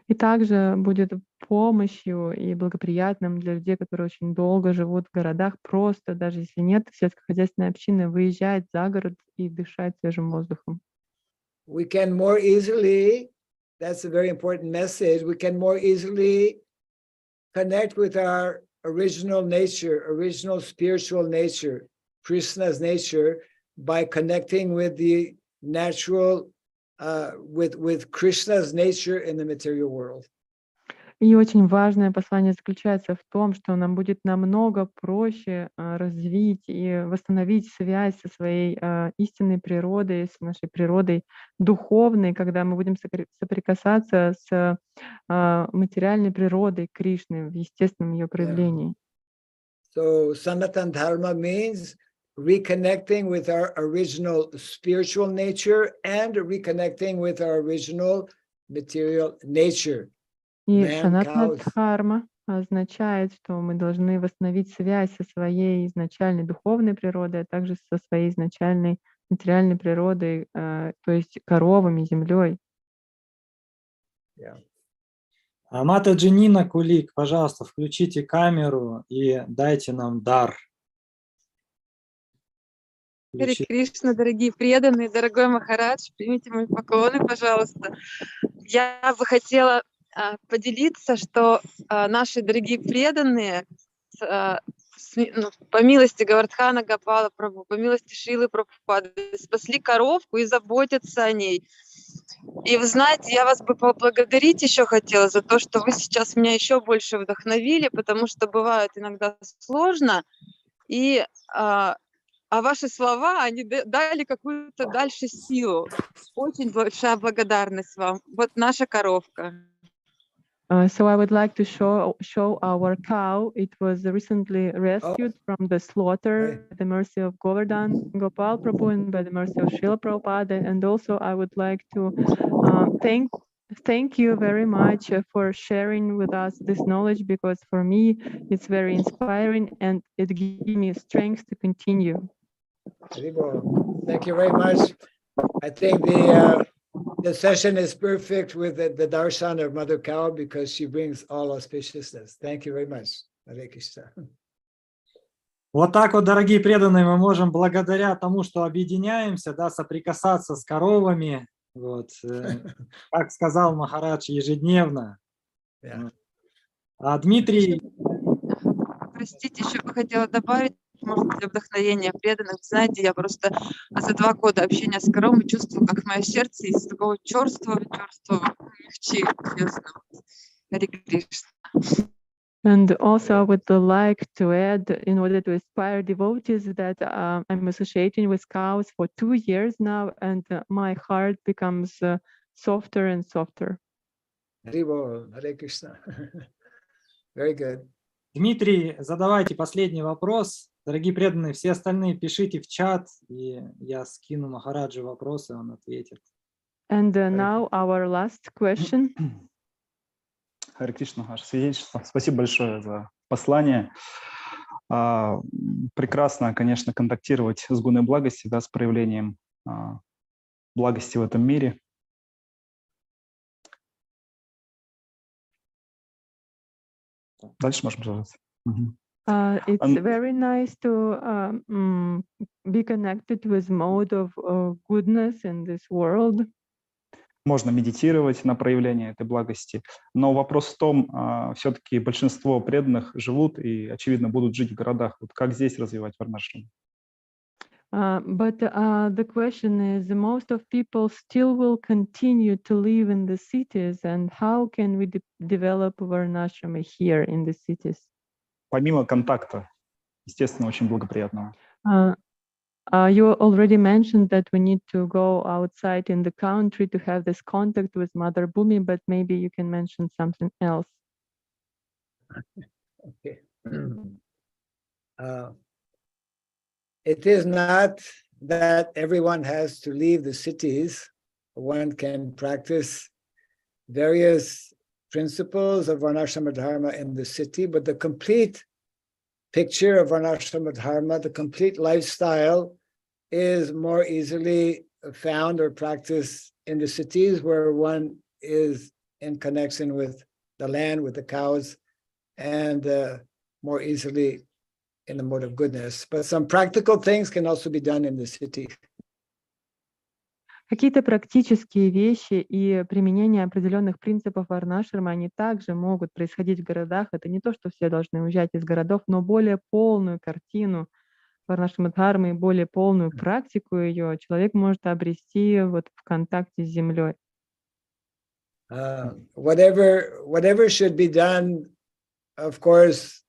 Speaker 2: И также будет помощью и благоприятным для людей, которые очень долго живут в городах, просто, даже если нет сельскохозяйственной общины, выезжать за город и дышать свежим воздухом.
Speaker 1: We can more easily, that's a very important message, we can more easily connect with our original nature, original spiritual nature, Krishna's nature, by connecting with the natural, with Krishna's nature in the material world.
Speaker 2: И очень важное послание заключается в том, что нам будет намного проще развить и восстановить связь со своей истинной природой, с нашей природой духовной, когда мы будем соприкасаться с материальной природой Кришны в естественном ее проявлении.
Speaker 1: So Sanatan Dharma means reconnecting with our original spiritual nature and reconnecting with our original material nature.
Speaker 2: И
Speaker 1: Man,
Speaker 2: санатна
Speaker 1: cows.
Speaker 2: дхарма означает, что мы должны восстановить связь со своей изначальной духовной природой, а также со своей изначальной материальной природой, то есть коровами, землей.
Speaker 1: Yeah.
Speaker 3: Мата Джинина Кулик, пожалуйста, включите камеру и дайте нам дар.
Speaker 10: Харе Кришна, дорогие преданные, дорогой Махарадж, примите мои поклоны, пожалуйста. Я бы хотела поделиться, что наши дорогие преданные, по милости Гавардхана Гопала Прабху, по милости Шрилы Прабхупады, спасли коровку и заботятся о ней. И вы знаете, я вас бы поблагодарить еще хотела за то, что вы сейчас меня еще больше вдохновили, потому что бывает иногда сложно, и ваши слова, они дали какую-то дальше силу. Очень большая благодарность вам. Вот наша коровка.
Speaker 2: So I would like to show our cow. It was recently rescued from the slaughter by the mercy of Govardhan Gopal Prabhu and by the mercy of Šrila Prabhupada. And also I would like to thank you very much for sharing with us this knowledge, because for me it's very inspiring and it gives me strength to continue.
Speaker 1: Thank you very much. I think the session is perfect with the darshan of Mother Cow because she brings all auspiciousness. Thank you very much. Hare Krishna.
Speaker 3: Вот так вот, дорогие преданные, мы можем благодаря тому, что объединяемся, да, соприкасаться с коровами, вот, как сказал Махарадж, ежедневно.
Speaker 1: Yeah.
Speaker 3: А Дмитрий...
Speaker 10: Простите, еще бы хотела добавить, может быть, для вдохновения преданных. Знаете, я просто за 2 года общения с коровами чувствую, как мое сердце из такого черствого легче, честно. Харе Кришна.
Speaker 2: And also I would like to add, in order to inspire devotees, that I'm associating with cows for 2 years now, and my heart becomes softer and softer.
Speaker 1: Hare Krishna. Very good.
Speaker 3: Дмитрий, задавайте последний вопрос. Дорогие преданные, все остальные пишите в чат, и я скину Махараджу вопросы, он ответит.
Speaker 2: And now our last question.
Speaker 11: Харе Кришна, ваше свидетельство. Спасибо большое за послание. Прекрасно, конечно, контактировать с гуной благости, да, с проявлением благости в этом мире. Дальше можем продолжать.
Speaker 2: It's very nice to be connected with mode of goodness in this world.
Speaker 11: Можно медитировать на проявление этой благости, но вопрос в том, все-таки большинство преданных живут и, очевидно, будут жить в городах. Вот как здесь развивать варнашраму?
Speaker 2: But the question is, most of people still will continue to live in the cities, and how can we develop varnashrama here in the cities?
Speaker 11: Помимо контакта, естественно, очень благоприятного.
Speaker 2: You already mentioned that we need to go outside in the country to have this contact with Mother Bhumi, but maybe you can mention something else.
Speaker 1: Okay. It is not that everyone has to leave the cities. One can practice various principles of varnashrama dharma in the city, but the complete picture of varnashrama dharma, the complete lifestyle, is more easily found or practiced in the cities where one is in connection with the land, with the cows, and more easily in the mode of goodness. But some practical things can also be done in the city.
Speaker 2: Какие-то практические вещи и применение определенных принципов варнашрама, они также могут происходить в городах. Это не то, что все должны уезжать из городов, но более полную картину варнашрама дхармы и более полную практику ее человек может обрести вот в контакте с землей.
Speaker 1: Whatever should be done, of course,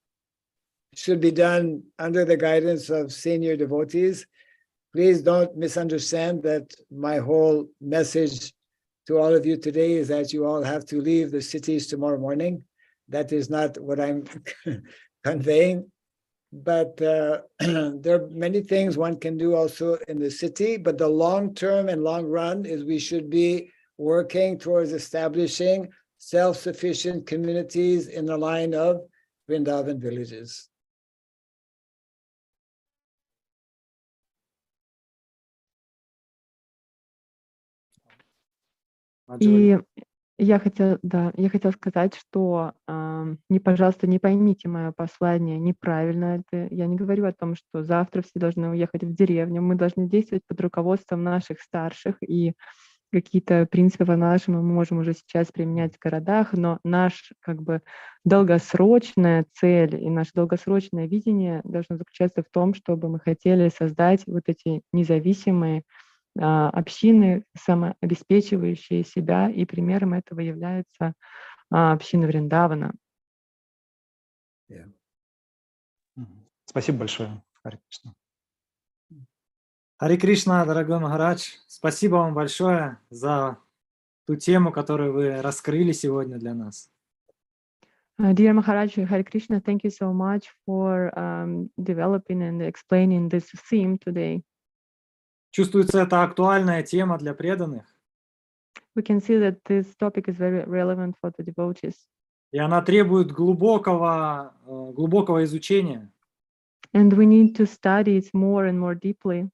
Speaker 1: should be done under the guidance of senior devotees. Please don't misunderstand that my whole message to all of you today is that you all have to leave the cities tomorrow morning. That is not what I'm conveying. but there are many things one can do also in the city, but the long term and long run is we should be working towards establishing self-sufficient communities in the line of Vrindavan villages.
Speaker 2: И я хотела сказать, что пожалуйста, не поймите мое послание неправильно. Я не говорю о том, что завтра все должны уехать в деревню. Мы должны действовать под руководством наших старших, и какие-то принципы варнашрама мы можем уже сейчас применять в городах, но наша долгосрочная цель и наше долгосрочное видение должно заключаться в том, чтобы мы хотели создать вот эти независимые общины, самообеспечивающие себя, и примером этого является община Вриндавана.
Speaker 11: Спасибо большое, Харе Кришна.
Speaker 3: Харе Кришна, дорогой Махарадж, спасибо вам большое за ту тему, которую вы раскрыли сегодня для нас.
Speaker 2: Dear Maharaj, Hare Krishna, thank you so much for developing and explaining this theme today.
Speaker 3: Чувствуется, это актуальная тема для преданных.
Speaker 2: We can see that this topic is very relevant for the devotees.
Speaker 3: И она требует глубокого изучения.
Speaker 2: And we need to study it more and more deeply.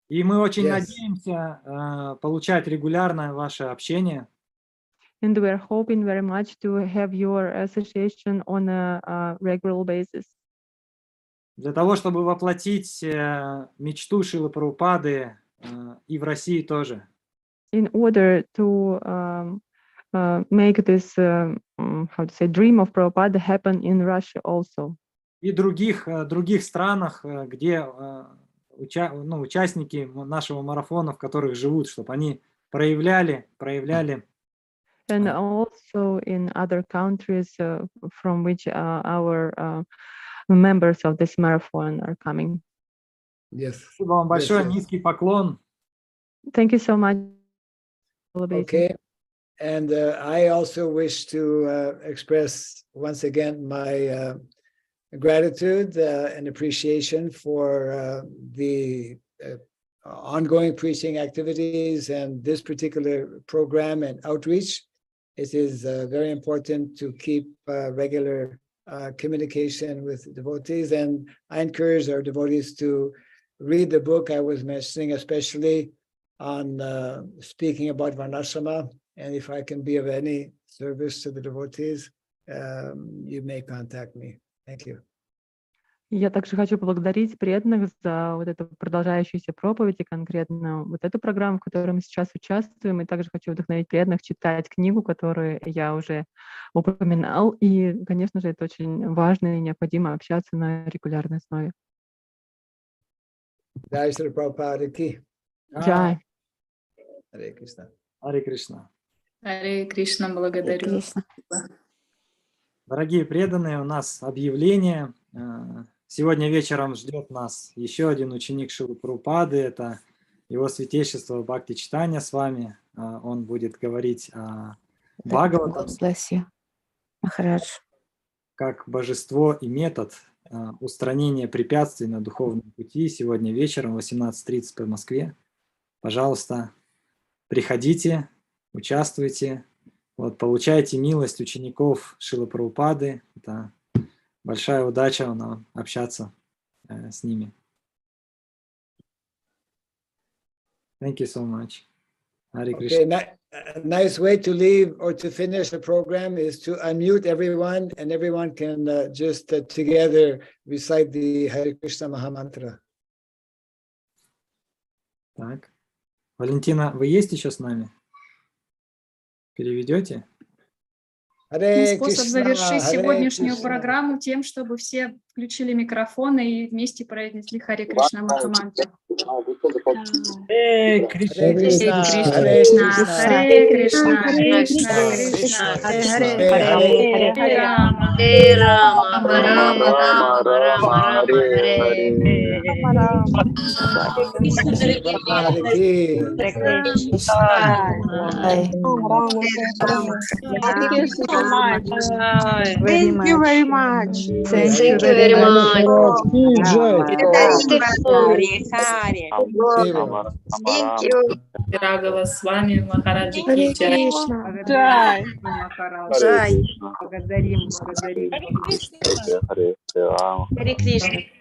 Speaker 3: И мы очень надеемся получать регулярное ваше общение.
Speaker 2: And we are hoping very much to have your association on a regular basis.
Speaker 3: Для того, чтобы воплотить мечту Шрилы Прабхупады и в России тоже.
Speaker 2: In order to make this, dream of Prabhupada happen in Russia also.
Speaker 3: И других странах, где участники нашего марафона, в которых живут, чтобы они проявляли.
Speaker 2: And also in other countries from which our members of this marathon are coming.
Speaker 1: Yes.
Speaker 3: Спасибо вам большое, низкий поклон.
Speaker 2: Thank you so much.
Speaker 1: Okay. And I also wish to express once again my gratitude and appreciation for the ongoing preaching activities and this particular program and outreach. It is very important to keep regular communication with devotees, and I encourage our devotees to read the book I was mentioning, especially on speaking about varnashrama. And if I can be of any service to the devotees, you may contact me. Thank you.
Speaker 2: Я также хочу поблагодарить преданных за вот эту продолжающуюся проповедь и конкретно вот эту программу, в которой мы сейчас участвуем. И также хочу вдохновить преданных читать книгу, которую я уже упоминал. И, конечно же, это очень важно и необходимо общаться на регулярной основе.
Speaker 1: Jai Shri Prabhupada ki.
Speaker 2: Jai.
Speaker 1: Харе Кришна.
Speaker 3: Харе Кришна.
Speaker 12: Харе Кришна, благодарю.
Speaker 3: Дорогие преданные, у нас объявление. Сегодня вечером ждет нас еще один ученик Шрилы Прабхупады. Это его святейшество Бхакти Читания с вами. Он будет говорить о Бхагаватам как божество и метод устранения препятствий на духовном пути. Сегодня вечером в 18:30 по Москве. Пожалуйста, приходите, участвуйте. Получайте милость учеников Шрилы Прабхупады. Это большая удача нам общаться с ними. Thank you so much. Hare Krishna.
Speaker 1: Okay, a nice way to leave or to finish the program is to unmute everyone, and everyone can just together recite the Hare Krishna Mahamantra.
Speaker 3: Так. Валентина, вы есть еще с нами? Переведете?
Speaker 12: Способ завершить сегодняшнюю программу тем, чтобы все включили микрофоны и вместе произнесли Харе Кришна Махамантру.
Speaker 3: Харе Кришна,
Speaker 12: Харе Кришна, Кришна Кришна, Харе Харе, Харе Рама, Рама Рама, Рама Рама, Харе.
Speaker 13: Thank you very much.
Speaker 2: Thank you very much.
Speaker 13: Thank you.
Speaker 14: Рагава с вами, Махараджи
Speaker 13: Харе
Speaker 14: Ки Джай.
Speaker 13: Кришна.
Speaker 14: Джай.
Speaker 13: Джай.
Speaker 15: Благодарим.
Speaker 13: Харе Кришна.